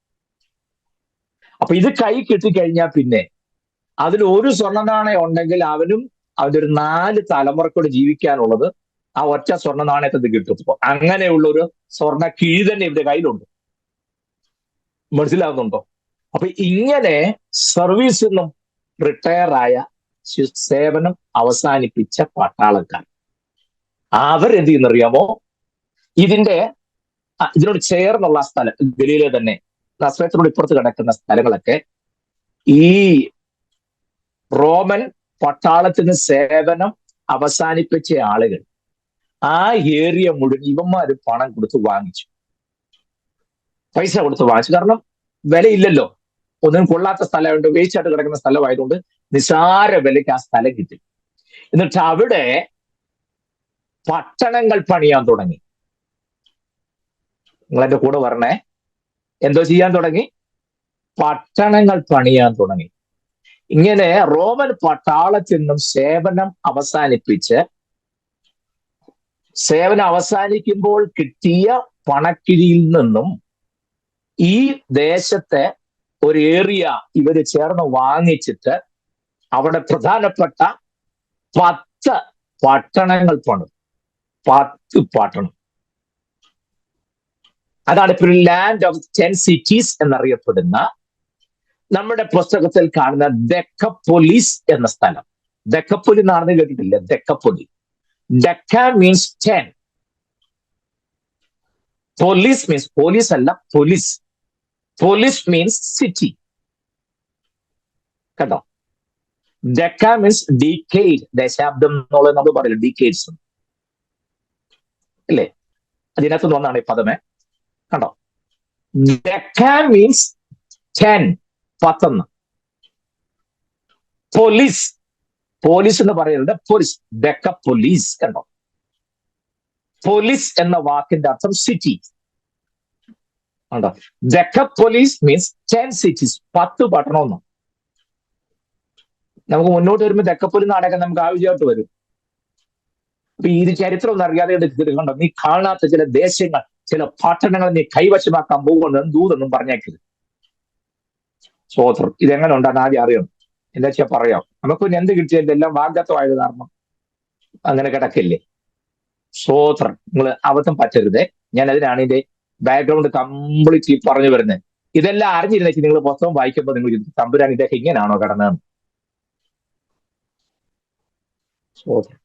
അപ്പൊ ഇത് കൈ കിട്ടിക്കഴിഞ്ഞാൽ പിന്നെ അതിൽ ഒരു സ്വർണ്ണ നാണയം ഉണ്ടെങ്കിൽ അവനും അവന്റെ ഒരു 4 തലമുറക്കൂടെ ജീവിക്കാനുള്ളത് ആ ഒറ്റ സ്വർണ്ണ നാണയത്തിൽ കിട്ടും. അങ്ങനെയുള്ള ഒരു സ്വർണ്ണ കിഴി തന്നെ ഇവരുടെ കയ്യിലുണ്ട്. മനസ്സിലാകുന്നുണ്ടോ? അപ്പൊ ഇങ്ങനെ സർവീസിൽ നിന്നും റിട്ടയറായ സേവനം അവസാനിപ്പിച്ച പട്ടാളക്കാർ അവരെന്ത് ചെയ്യുന്നറിയാമോ? ഇതിനോട് ചേർന്നുള്ള സ്ഥലം ഗലീല തന്നെ, നസ്രത്തിനോട് ഇപ്പുറത്ത് കിടക്കുന്ന സ്ഥലങ്ങളൊക്കെ ഈ റോമൻ പട്ടാളത്തിന് സേവനം അവസാനിപ്പിച്ച ആളുകൾ ആ ഏരിയ മുഴുവൻ ഇവന്മാര് പണം കൊടുത്ത് വാങ്ങിച്ചു, പൈസ കൊടുത്ത് വാങ്ങിച്ചു. കാരണം വിലയില്ലല്ലോ, ഒന്നും കൊള്ളാത്ത സ്ഥലമായതുകൊണ്ട്, വേസ്റ്റായിട്ട് കിടക്കുന്ന സ്ഥലമായതുകൊണ്ട് നിസാര വിലയ്ക്ക് ആ സ്ഥലം കിട്ടി. എന്നിട്ട് അവിടെ പട്ടണങ്ങൾ പണിയാൻ തുടങ്ങി. നിങ്ങൾ എന്റെ കൂടെ പറഞ്ഞേ, എന്തോ ചെയ്യാൻ തുടങ്ങി? പട്ടണങ്ങൾ പണിയാൻ തുടങ്ങി. ഇങ്ങനെ റോമൻ പട്ടാളത്തിൽ നിന്നും സേവനം അവസാനിക്കുമ്പോൾ കിട്ടിയ പണക്കിഴിയിൽ നിന്നും ഈ ദേശത്തെ ഒരു ഏരിയ ഇവര് ചേർന്ന് വാങ്ങിച്ചിട്ട് അവിടെ പ്രധാനപ്പെട്ട 10 പട്ടണങ്ങൾ പണിതു. 10 പട്ടണം. അതാണ് ഇപ്പോൾ ലാൻഡ് ഓഫ് 10 സിറ്റീസ് എന്നറിയപ്പെടുന്ന നമ്മുടെ പുസ്തകത്തിൽ കാണുന്ന ദെക്കപ്പൊലിസ് എന്ന സ്ഥലം. ദെക്കപ്പൊലി എന്നാണെന്ന് കേട്ടിട്ടില്ല? Decapolis. Deca means 10. Polis means polis അല്ല, പോലീസ്. Polis means city. കേട്ടോ. ഡെക്ക മീൻസ് ഡീക്കേഡ്, ദശാബ്ദം എന്നുള്ളത് നമ്മൾ പറയില്ല, ഡീക്കേഡ്സ് അല്ലേ, അതിനകത്ത് ഒന്നാണ് ഈ പദമേ. കണ്ടോ, ഡെക്ക മീൻസ് 10, 10. പോലീസ്, പോലീസ് എന്ന് പറയുന്നത് പോലീസ്, ഡെക്ക പോലീസ്. കണ്ടോ, പോലീസ് എന്ന വാക്കിന്റെ അർത്ഥം സിറ്റി. കണ്ടോ, ഡെക്ക പോലീസ് മീൻസ് 10 cities, 10 പട്ടണമെന്ന്. നമുക്ക് മുന്നോട്ട് വരുമ്പോൾ ഡെക്കപ്പോലി നാടകം നമുക്ക് ആവശ്യമായിട്ട് വരും. അപ്പൊ ഈ ചരിത്രം ഒന്നും അറിയാതെ കണ്ടോ, നീ കാണാത്ത ചില ദേശങ്ങൾ, ചില പട്ടണങ്ങൾ നീ കൈവശമാക്കാൻ പോകുന്നത് ദൂതൊന്നും പറഞ്ഞേക്കരുത്. സ്വോത്രം. ഇതെങ്ങനെ ഉണ്ടാകുന്ന ആദ്യം അറിയണം. എന്താ വെച്ചാൽ പറയാം, നമുക്ക് പിന്നെ എന്ത് കിട്ടിയാലും എല്ലാം വാഗ്ദത്തമായത് കാരണം അങ്ങനെ കിടക്കില്ലേ. സ്വോത്രം. നിങ്ങൾ അബദ്ധം പറ്റരുതേ. ഞാൻ അതിനാണ് ഇതിന്റെ ബാക്ക്ഗ്രൗണ്ട് കംപ്ലീറ്റ്ലി പറഞ്ഞു വരുന്നത്. ഇതെല്ലാം അറിഞ്ഞിരുന്നേക്ക് നിങ്ങൾ പുസ്തകം വായിക്കുമ്പോൾ നിങ്ങൾ തമ്പുരാൻ ഇതൊക്കെ ഇങ്ങനെയാണോ കിടന്നതെന്ന്. സ്വോത്രം.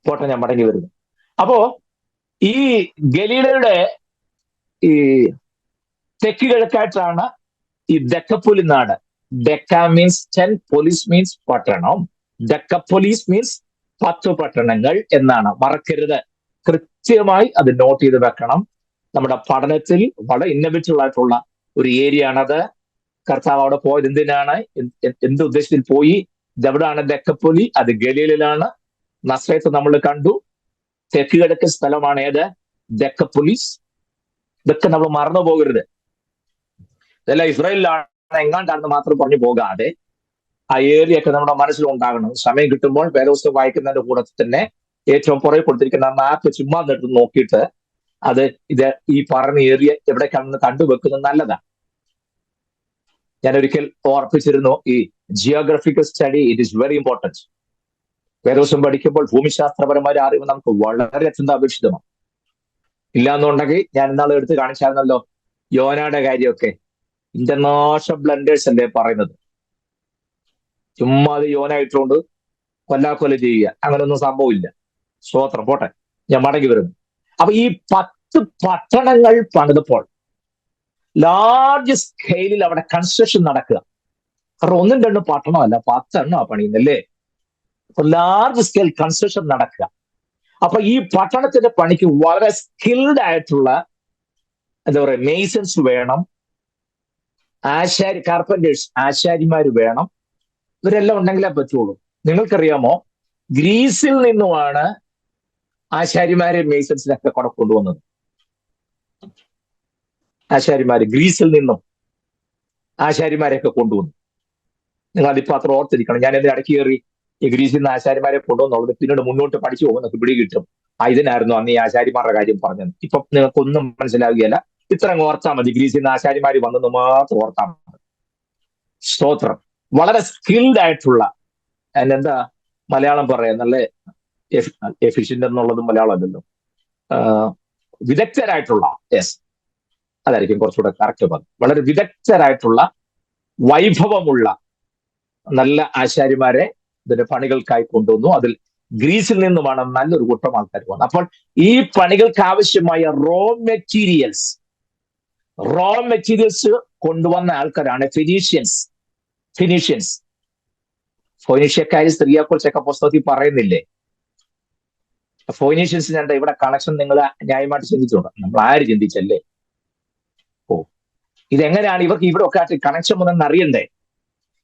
പോട്ടെ, ഞാൻ മടങ്ങി വരുന്നു. അപ്പോ ഈ ഗലീലയുടെ ഈ തെക്ക് കിഴക്കായിട്ടാണ് ഈ ഡെക്കപ്പൊലി നാട്. ഡെക്ക മീൻസ് 10, പോലീസ് മീൻസ് പട്ടണം. ഡെക്കപ്പൊലീസ് മീൻസ് 10 പട്ടണങ്ങൾ എന്നാണ്. മറക്കരുത്, കൃത്യമായി അത് നോട്ട് ചെയ്ത് വെക്കണം. നമ്മുടെ പഠനത്തിൽ വളരെ ഇന്നോവേറ്റീവ് ആയിട്ടുള്ള ഒരു ഏരിയ ആണത്. കർത്താവ് അവിടെ പോയത് എന്തിനാണ്, എന്ത് ഉദ്ദേശത്തിൽ പോയി, ഇതെവിടാണ് ഡെക്കപ്പൊലി? അത് ഗലീലയിലാണ്. നസ്രേത്ത് നമ്മൾ കണ്ടു. തെക്ക് കിഴക്ക് സ്ഥലമാണ് ഏത്? ഡെക്കപ്പൊലിസ്. ഇതൊക്കെ നമ്മൾ മറന്നു പോകരുത്. ഇതെല്ലാം ഇസ്രായേലിലാണ്, എങ്ങാണ്ടാണെന്ന് മാത്രം പറഞ്ഞു പോകാതെ ആ ഏരിയ ഒക്കെ നമ്മുടെ മനസ്സിലുണ്ടാകണം. സമയം കിട്ടുമ്പോൾ വേദപുസ്തകം വായിക്കുന്നതിന്റെ കൂടെ തന്നെ ഏറ്റവും പുറകെ കൊടുത്തിരിക്കുന്ന മാപ്പ് ചുമ്മാ എടുത്ത് നോക്കിയിട്ട് ഇത് ഈ പറഞ്ഞ ഏരിയ എവിടേക്കാണെന്ന് കണ്ടുവെക്കുന്നത് നല്ലതാണ്. ഞാൻ ഒരിക്കൽ ഓർപ്പിച്ചിരുന്നു, ഈ geographical study it is very important. വേദപുസ്തകം പഠിക്കുമ്പോൾ ഭൂമിശാസ്ത്രപരമായ അറിവ് നമുക്ക് വളരെ അത്യന്താപേക്ഷിതമാണ്. ഇല്ലാന്നുണ്ടെങ്കിൽ ഞാൻ ഇന്നാളെ എടുത്ത് കാണിച്ചായിരുന്നല്ലോ യോനയുടെ കാര്യമൊക്കെ. ഇന്റർനാഷണൽ ബ്ലണ്ടേഴ്സ് അല്ലേ പറയുന്നത്. ചുമ്മാ അത് യോന ഇട്ടുകൊണ്ട് കൊല്ലാക്കൊല ചെയ്യുക, അങ്ങനൊന്നും സംഭവമില്ല. സ്വോത്രം. പോട്ടെ, ഞാൻ മടങ്ങി വരുന്നു. അപ്പൊ ഈ 10 പട്ടണങ്ങൾ പണിതപ്പോൾ ലാർജ് സ്കെയിലിൽ അവിടെ കൺസ്ട്രക്ഷൻ നടക്കുക. കാരണം 1, 2 പട്ടണമല്ല, 10 എണ്ണമാണ് പണിയുന്നല്ലേ. അപ്പൊ ലാർജ് സ്കെയിൽ കൺസ്ട്രക്ഷൻ നടക്കുക. അപ്പൊ ഈ പട്ടണത്തിന്റെ പണിക്ക് വളരെ സ്കിൽഡ് ആയിട്ടുള്ള എന്താ പറയുക, മേസൺസ് വേണം, കാർപ്പന്റേഴ്സ്, ആശാരിമാർ വേണം. ഇവരെല്ലാം ഉണ്ടെങ്കിലേ പറ്റുള്ളൂ. നിങ്ങൾക്കറിയാമോ, ഗ്രീസിൽ നിന്നുമാണ് ആശാരിമാരെ മേസൺസിനൊക്കെ കൂടെ കൊണ്ടുവന്നത്. ആശാരിമാര് ഗ്രീസിൽ നിന്നും ആശാരിമാരെയൊക്കെ കൊണ്ടുവന്നു. നിങ്ങൾ അതിപ്പോ അത്ര ഓർത്തിരിക്കണം. ഞാൻ ഇതിന് ഇടയ്ക്ക് കയറി ഈ ഗ്രീസിൽ നിന്ന് ആശാരിമാരെ കൊണ്ടുവന്നുള്ളത് പിന്നീട് മുന്നോട്ട് പഠിച്ചു പോകുന്നൊക്കെ പിടി കിട്ടും. ഇതിനായിരുന്നു അന്ന് ഈ ആശാരിമാരുടെ കാര്യം പറഞ്ഞത്. ഇപ്പം നിങ്ങൾക്കൊന്നും മനസ്സിലാവുകയല്ല. ഇത്ര ഓർത്താൽ മതി, ഗ്രീസിൽ നിന്ന് ആശാരിമാര് വന്നെന്ന് മാത്രം ഓർത്താൽ മതി. സ്തോത്രം. വളരെ സ്കിൽഡ് ആയിട്ടുള്ള, എന്താ മലയാളം പറയാം, നല്ല എഫിഷ്യന്റ് എന്നുള്ളതും മലയാളം അല്ലല്ലോ, വിദഗ്ധരായിട്ടുള്ള, യെസ് അതായിരിക്കും കുറച്ചുകൂടെ കറക്റ്റ് പറഞ്ഞു. വളരെ വിദഗ്ധരായിട്ടുള്ള, വൈഭവമുള്ള നല്ല ആശാരിമാരെ ഇതിന്റെ പണികൾക്കായി കൊണ്ടുവന്നു. അതിൽ ഗ്രീസിൽ നിന്നുമാണ് നല്ലൊരു കൂട്ടം ആൾക്കാർ വന്നത്. അപ്പോൾ ഈ പണികൾക്ക് ആവശ്യമായ റോ മെറ്റീരിയൽസ് കൊണ്ടുവന്ന ആൾക്കാരാണ് ഫിനീഷ്യൻസ്. ഫൊയ്നീഷ്യക്കാരി സ്ത്രീയെക്കുറിച്ചൊക്കെ പുസ്തകത്തിൽ പറയുന്നില്ലേ. ഫൊയ്നീഷ്യൻസിന് എന്താ ഇവിടെ കണക്ഷൻ? നിങ്ങൾ ന്യായമായിട്ട് ചിന്തിച്ചുകൊണ്ട് നമ്മൾ ആര് ചിന്തിച്ചല്ലേ. ഇതെങ്ങനെയാണ് ഇവർക്ക് ഇവിടെ ഒക്കെ ആയിട്ട് കണക്ഷൻ വന്നെന്ന് അറിയണ്ടേ.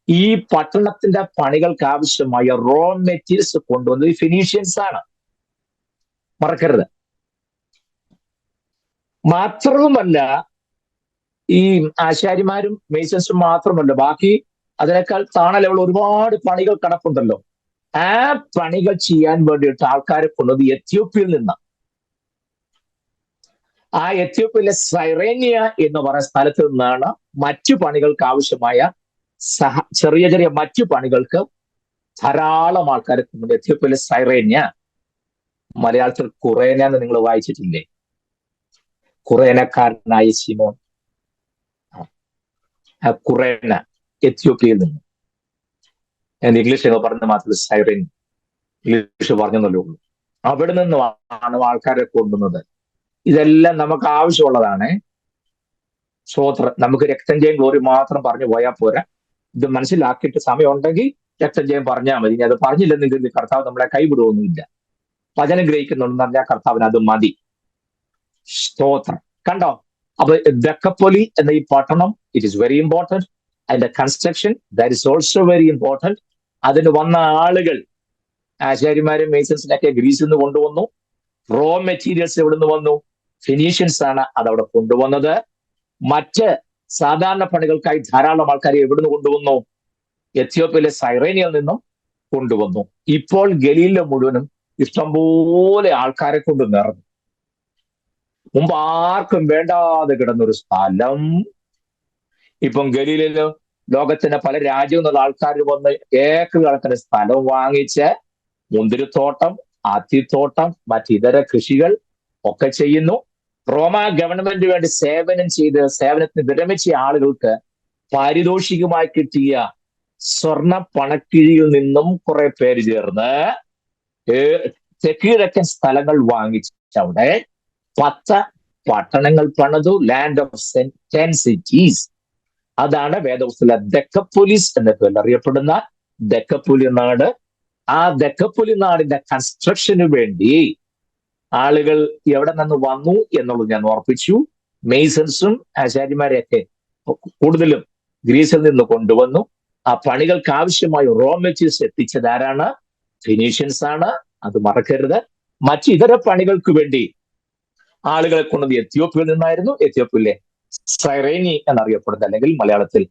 ഈ പട്ടണത്തിന്റെ പണികൾക്ക് ആവശ്യമായ റോ മെറ്റീരിയൽസ് കൊണ്ടുവന്നത് ഈ ഫിനീഷ്യൻസ് ആണ്, മറക്കരുത്. മാത്രവുമല്ല, ഈ ആശാരിമാരും മേസൺസും മാത്രമല്ല, ബാക്കി അതിനേക്കാൾ താണ ലെവൽ ഒരുപാട് പണികൾ കിടപ്പുണ്ടല്ലോ. ആ പണികൾ ചെയ്യാൻ വേണ്ടിയിട്ട് ആൾക്കാരെ കൊണ്ടത് എത്യോപ്യയിൽ നിന്നാണ്. ആ എത്യോപ്യയിലെ സൈറേനിയ എന്ന് പറയുന്ന സ്ഥലത്ത് നിന്നാണ് മറ്റു പണികൾക്ക് ആവശ്യമായ ചെറിയ ചെറിയ മറ്റു പണികൾക്ക് ധാരാളം ആൾക്കാരെ കൊണ്ടത്. എത്യോപ്യയിലെ സൈറേനിയ, മലയാളത്തിൽ കുറേന എന്ന് നിങ്ങൾ വായിച്ചിട്ടില്ലേ? കുറേനക്കാരനായ ശിമോൻ, കുറേന എത്യോപ്യയിൽ നിന്ന്. ഞാൻ ഇംഗ്ലീഷ് പറഞ്ഞ മാത്രമല്ല, സൈറേൻ ഇംഗ്ലീഷ് പറഞ്ഞെന്നല്ലേ ഉള്ളൂ. അവിടെ നിന്നുമാണ് ആൾക്കാരെ കൊണ്ടുവന്നത്. ഇതെല്ലാം നമുക്ക് ആവശ്യമുള്ളതാണ്. സ്വോത്രം. നമുക്ക് രക്തം ജയം ഗ്ലോറി മാത്രം പറഞ്ഞു പോയാൽ പോരാ. ഇത് മനസ്സിലാക്കിയിട്ട് സമയമുണ്ടെങ്കിൽ രക്തജയം പറഞ്ഞാൽ മതി. അത് പറഞ്ഞില്ലെന്നെങ്കിൽ കർത്താവ് നമ്മളെ കൈവിടുവൊന്നുമില്ല. വചനം ഗ്രഹിക്കുന്നുണ്ടെന്ന് പറഞ്ഞാൽ കർത്താവിന് അത് മതി. സ്തോത്രം. കണ്ടോ? അപ്പൊ ദക്കപ്പൊലി എന്ന ഈ പട്ടണം ഇറ്റ് ഇസ് വെരി ഇമ്പോർട്ടന്റ്. അതിന്റെ construction that is also very important. അതിന് വന്ന ആളുകൾ ആശാരിമാരും മേസൺസിനൊക്കെ ഗ്രീസിൽ നിന്ന് കൊണ്ടുവന്നു. റോ മെറ്റീരിയൽസ് എവിടെ നിന്ന് വന്നു? ഫിനീഷ്യൻസ് ആണ് അതവിടെ കൊണ്ടുവന്നത്. മറ്റ് സാധാരണ പണികൾക്കായി ധാരാളം ആൾക്കാരെ എവിടുന്ന് കൊണ്ടുവന്നു? എത്യോപ്യയിലെ സൈറേനിയയിൽ നിന്നും കൊണ്ടുവന്നു. ഇപ്പോൾ ഗലീലിലെ മുഴുവനും ഇഷ്ടംപോലെ ആൾക്കാരെ കൊണ്ട് നിറഞ്ഞു. മുമ്പ് ആർക്കും വേണ്ടാതെ കിടന്നൊരു സ്ഥലം ഇപ്പം ഗലീലില് ലോകത്തിന്റെ പല രാജ്യങ്ങളിൽ നിന്നുള്ള ആൾക്കാർ വന്ന് ഏക്കർ കണക്കിന് സ്ഥലം വാങ്ങിച്ച് മുന്തിരിത്തോട്ടം, അത്തിത്തോട്ടം, മറ്റിതര കൃഷികൾ ഒക്കെ ചെയ്യുന്നു. റോമ ഗവൺമെന്റ് വേണ്ടി സേവനം ചെയ്ത് സേവനത്തിന് വിരമിച്ച ആളുകൾക്ക് പാരിതോഷികമായി കിട്ടിയ സ്വർണ പണക്കിഴിയിൽ നിന്നും കുറെ പേര് ചേർന്ന് തെക്കിഴക്കൻ സ്ഥലങ്ങൾ വാങ്ങിച്ചവിടെ 10 പട്ടണങ്ങൾ പണിതു. Land of 10 cities. അതാണ് വേദപുസ്തകത്തിലെ ദക്കപ്പൊലിസ് എന്ന പേരിൽ അറിയപ്പെടുന്ന ദക്കപ്പൊലി നാട്. ആ ദക്കപ്പൊലി നാടിന്റെ കൺസ്ട്രക്ഷന് വേണ്ടി ആളുകൾ എവിടെ നിന്ന് വന്നു എന്നുള്ളത് ഞാൻ ഓർപ്പിച്ചു. മെയ്സൺസും ആശാരിമാരെയൊക്കെ കൂടുതലും ഗ്രീസിൽ നിന്ന് കൊണ്ടുവന്നു. ആ പണികൾക്ക് ആവശ്യമായ റോ മെറ്റീരിയൽസ് എത്തിച്ചതാരാണ്? ഫിനീഷ്യൻസ് ആണ്. അത് മറക്കരുത്. മറ്റു ഇതര പണികൾക്ക് വേണ്ടി ആളുകളെ കൊണ്ടത് എത്യോപ്യയിൽ നിന്നായിരുന്നു. എത്യോപ്യയിലെ സൈറേനി എന്നറിയപ്പെടുന്നത്, അല്ലെങ്കിൽ മലയാളത്തിൽ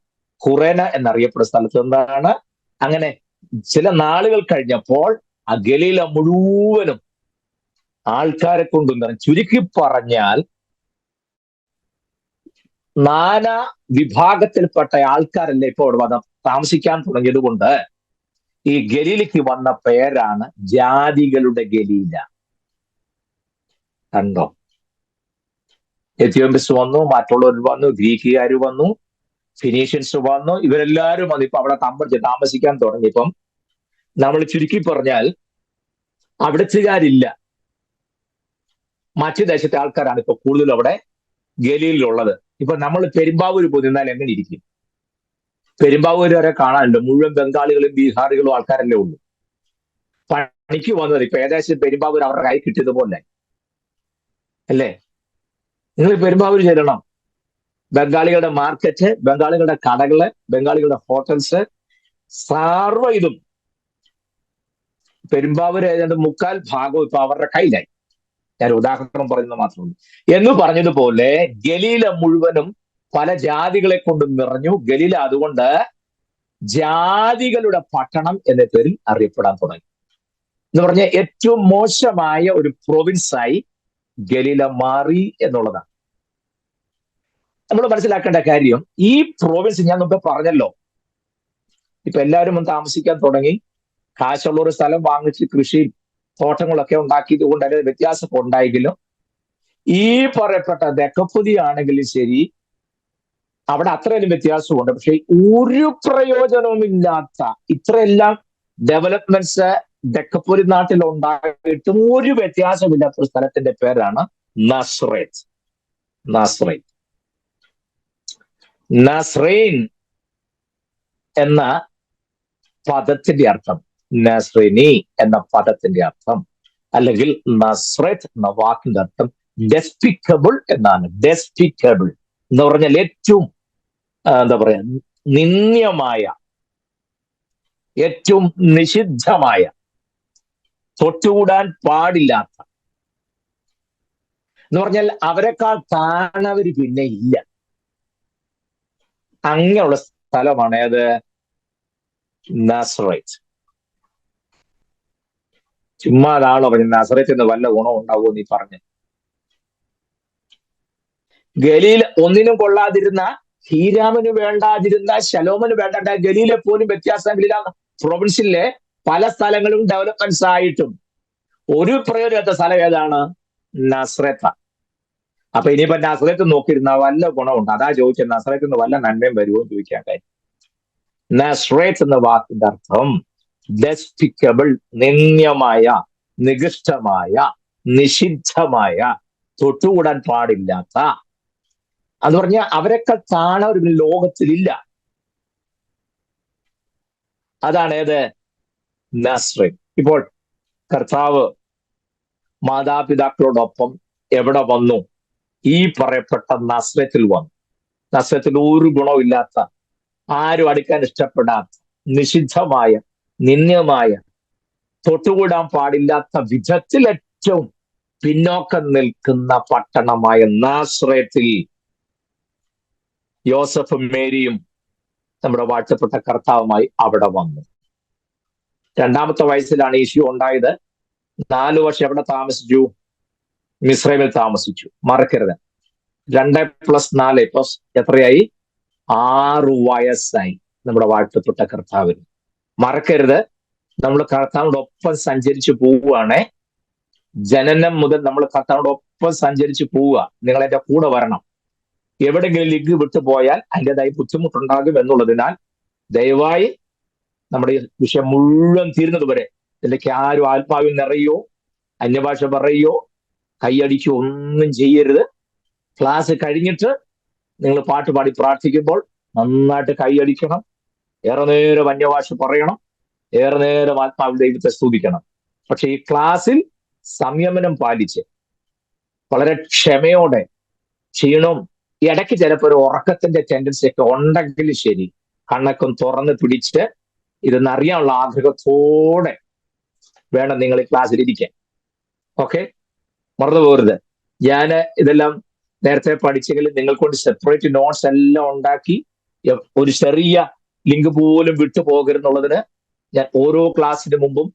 ഖുറേന എന്നറിയപ്പെടുന്ന സ്ഥലത്ത് നിന്നാണ്. അങ്ങനെ ചില നാളുകൾ കഴിഞ്ഞപ്പോൾ ആ ഗലീല മുഴുവനും ആൾക്കാരെ കൊണ്ടുവന്നു. ചുരുക്കി പറഞ്ഞാൽ നാനാ വിഭാഗത്തിൽപ്പെട്ട ആൾക്കാരല്ലേ ഇപ്പോൾ അവിടെ വന്ന് താമസിക്കാൻ തുടങ്ങിയത് കൊണ്ട് ഈ ഗലീലയ്ക്ക് വന്ന പേരാണ് ജാതികളുടെ ഗലീല. കണ്ടോ? എത്യോപ്യൻസ് വന്നു, മറ്റുള്ളവർ വന്നു, ഗ്രീക്കുകാർ വന്നു, ഫിനീഷ്യൻസ് വന്നു. ഇവരെല്ലാവരും വന്നു ഇപ്പൊ അവിടെ താമസിക്കാൻ തുടങ്ങിയപ്പം നമ്മൾ ചുരുക്കി പറഞ്ഞാൽ അവിടത്തുകാരില്ല. മറ്റു ദേശത്തെ ആൾക്കാരാണ് ഇപ്പൊ കൂടുതലും അവിടെ ഗലീലിലുള്ളത്. ഇപ്പൊ നമ്മൾ പെരുമ്പാവൂർ പോയി നിന്നാൽ എങ്ങനെ ഇരിക്കും? പെരുമ്പാവൂർ വരെ കാണാനല്ലോ, മുഴുവൻ ബംഗാളികളും ബീഹാറികളും ആൾക്കാരല്ലേ ഉള്ളൂ. പണിക്ക് വന്നത് ഇപ്പൊ ഏകദേശം പെരുമ്പാവൂർ അവരുടെ കൈ കിട്ടിയതുപോലെ അല്ലേ? നിങ്ങൾ പെരുമ്പാവൂർ ചെല്ലണം. ബംഗാളികളുടെ മാർക്കറ്റ്, ബംഗാളികളുടെ കടകള്, ബംഗാളികളുടെ ഹോട്ടൽസ്, സർവ്വ ഇതും പെരുമ്പാവൂർ ഏതാണ്ട് 3/4 ഭാഗവും ഇപ്പൊ അവരുടെ കയ്യിലായി. ഞാൻ ഉദാഹരണം പറയുന്നത് മാത്രമേ. എന്ന് പറഞ്ഞതുപോലെ ഗലീല മുഴുവനും പല ജാതികളെ കൊണ്ട് നിറഞ്ഞു. ഗലീല അതുകൊണ്ട് ജാതികളുടെ പട്ടണം എന്ന പേരിൽ അറിയപ്പെടാൻ തുടങ്ങി. എന്ന് പറഞ്ഞ ഏറ്റവും മോശമായ ഒരു പ്രൊവിൻസായി ഗലീല മാറി എന്നുള്ളതാണ് നമ്മൾ മനസ്സിലാക്കേണ്ട കാര്യം. ഈ പ്രൊവിൻസ് ഞാൻ മുമ്പ് പറഞ്ഞല്ലോ, ഇപ്പൊ എല്ലാവരും ഒന്ന് താമസിക്കാൻ തുടങ്ങി. കാശുള്ള ഒരു സ്ഥലം വാങ്ങിച്ച് കൃഷി തോട്ടങ്ങളൊക്കെ ഉണ്ടാക്കിയത് കൊണ്ട് അതിന് വ്യത്യാസമൊക്കെ ഉണ്ടായെങ്കിലും ഈ പറയപ്പെട്ട ദക്കപ്പൊലി ആണെങ്കിലും ശരി, അവിടെ അത്രയും വ്യത്യാസമുണ്ട്. പക്ഷെ ഒരു പ്രയോജനവുമില്ലാത്ത ഇത്രയെല്ലാം ഡെവലപ്മെന്റ്സ് ദക്കപ്പൊലി നാട്ടിൽ ഉണ്ടായിട്ടും ഒരു വ്യത്യാസമില്ലാത്ത ഒരു സ്ഥലത്തിന്റെ പേരാണ് നസ്രേത്ത്. നസ്രേത്ത്, നസ്രൈൻ എന്ന പദത്തിന്റെ അർത്ഥം, നസ്രൈനി എന്ന പദത്തിന്റെ അർത്ഥം, അല്ലെങ്കിൽ നസ്രത്ത് എന്ന വാക്കിന്റെ അർത്ഥം ഡെസ്പിക്കബിൾ എന്നാണ്. ഡെസ്പിക്കബിൾ എന്ന് പറഞ്ഞാൽ ഏറ്റവും എന്താ പറയാ, നിന്ദ്യമായ, ഏറ്റവും നിഷിദ്ധമായ, തൊട്ടുകൂടാൻ പാടില്ലാത്ത എന്ന് പറഞ്ഞാൽ അവരെക്കാൾ താണവര് പിന്നെ ഇല്ല. അങ്ങനെയുള്ള സ്ഥലമാണ് അത് നസ്രത്ത്. ചുമ്മാ അതാണോ പറഞ്ഞു നസ്രത്ത് എന്ന് വല്ല ഗുണം ഉണ്ടാവുമോ നീ പറഞ്ഞു? ഗലീൽ ഒന്നിനും കൊള്ളാതിരുന്ന, ഹീരാമിന് വേണ്ടാതിരുന്ന, ശലോമന് വേണ്ട ഗലീലെ പോലും വ്യത്യാസം. ഗലീല പ്രൊവിൻസിലെ പല സ്ഥലങ്ങളും ഡെവലപ്മെന്റ്സ് ആയിട്ടും ഒരു പ്രയോജനത്തെ സ്ഥലം ഏതാണ്? നസ്രത്ത. അപ്പൊ ഇനിയിപ്പോ നസ്രത്ത് നോക്കിയിരുന്ന വല്ല ഗുണമുണ്ട്? അതാ ചോദിച്ചത്, നസ്രത്ത് നിന്ന് വല്ല നന്മയും വരുമോ എന്ന് ചോദിക്കാൻ കാര്യം. നസ്രത്ത് എന്ന വാക്കിന്റെ അർത്ഥം ഡെസ്പിക്കബിൾ, നിന്ദ്യമായ, നികൃഷ്ടമായ, നിഷിദ്ധമായ, തൊട്ടുകൂടാൻ പാടില്ലാത്ത. അത് പറഞ്ഞാൽ അവരെക്കാൾ കാണാൻ ഒരു ലോകത്തിലില്ല. അതാണ് ഏത്? നാസറേത്ത്. ഇപ്പോൾ കർത്താവ് മാതാപിതാക്കളോടൊപ്പം എവിടെ വന്നു? ഈ പറയപ്പെട്ട നാസറേത്തിൽ വന്നു. നാസറേത്തിൽ ഒരു ഗുണമില്ലാത്ത, ആരും അടുക്കാൻ ഇഷ്ടപ്പെടാത്ത, നിഷിദ്ധമായ, നിന്ദ്യമായ, തൊട്ടുകൂടാൻ പാടില്ലാത്ത വിധത്തിൽ ഏറ്റവും പിന്നോക്കം നിൽക്കുന്ന പട്ടണമായ നാസറേത്തിൽ യോസഫും മേരിയും നമ്മുടെ വാഴ്ത്തപ്പെട്ട കർത്താവുമായി അവിടെ വന്നു. 2-ാമത്തെ വയസ്സിലാണ് യേശു ഉണ്ടായത്. 4 വർഷം എവിടെ താമസിച്ചു? മിസ്രൈമിൽ താമസിച്ചു. മറക്കരുത്, 2+4 ഇപ്പൊ എത്രയായി? 6 വയസ്സായി നമ്മുടെ വാഴ്ത്തപ്പെട്ട കർത്താവിന്. മറക്കരുത്, നമ്മൾ കർത്താവിനോട് ഒപ്പം സഞ്ചരിച്ചു പോവുകയാണെ. ജനനം മുതൽ നമ്മൾ കർത്താവിനോട് ഒപ്പം സഞ്ചരിച്ചു പോവുക. നിങ്ങൾ എന്റെ കൂടെ വരണം. എവിടെയെങ്കിലും ലിങ്ക് വിട്ടുപോയാൽ അതിൻ്റെതായി ബുദ്ധിമുട്ടുണ്ടാകും എന്നുള്ളതിനാൽ ദയവായി നമ്മുടെ ഈ വിഷയം മുഴുവൻ തീരുന്നത് വരെ ഇതിലേക്ക് ആരും ആത്മാവിൽ നിറയോ, അന്യഭാഷ പറയോ, കൈയടിക്കോ ഒന്നും ചെയ്യരുത്. ക്ലാസ് കഴിഞ്ഞിട്ട് നിങ്ങൾ പാട്ട് പാടി പ്രാർത്ഥിക്കുമ്പോൾ നന്നായിട്ട് കൈയടിക്കണം, ഏറെ നേരം അന്യഭാഷ പറയണം, ഏറെ നേരം ആത്മാവിൽ ദൈവത്തെ സ്തുതിക്കണം. പക്ഷെ ഈ ക്ലാസ്സിൽ സംയമനം പാലിച്ച് വളരെ ക്ഷമയോടെ ക്ഷീണവും ഇടയ്ക്ക് ചിലപ്പോൾ ഒരു ഉറക്കത്തിന്റെ ടെൻഡൻസി ഒക്കെ ഉണ്ടെങ്കിൽ ശരി, കണ്ണൊക്കെ തുറന്ന് പിടിച്ച് ഇതെന്നറിയാനുള്ള ആഗ്രഹത്തോടെ വേണം നിങ്ങൾ ഈ ക്ലാസ്സിൽ ഇരിക്കാൻ. ഓക്കെ, മറന്നു പോകരുത്. ഞാൻ ഇതെല്ലാം നേരത്തെ പഠിച്ചെങ്കിലും നിങ്ങൾക്ക് കൊണ്ട് സെപ്പറേറ്റ് നോട്ട്സ് എല്ലാം ഉണ്ടാക്കി ഒരു ചെറിയ ലിങ്ക് പോലും വിട്ടു പോകരുതെന്നുള്ളതിന് ഞാൻ ഓരോ ക്ലാസ്സിന് മുമ്പും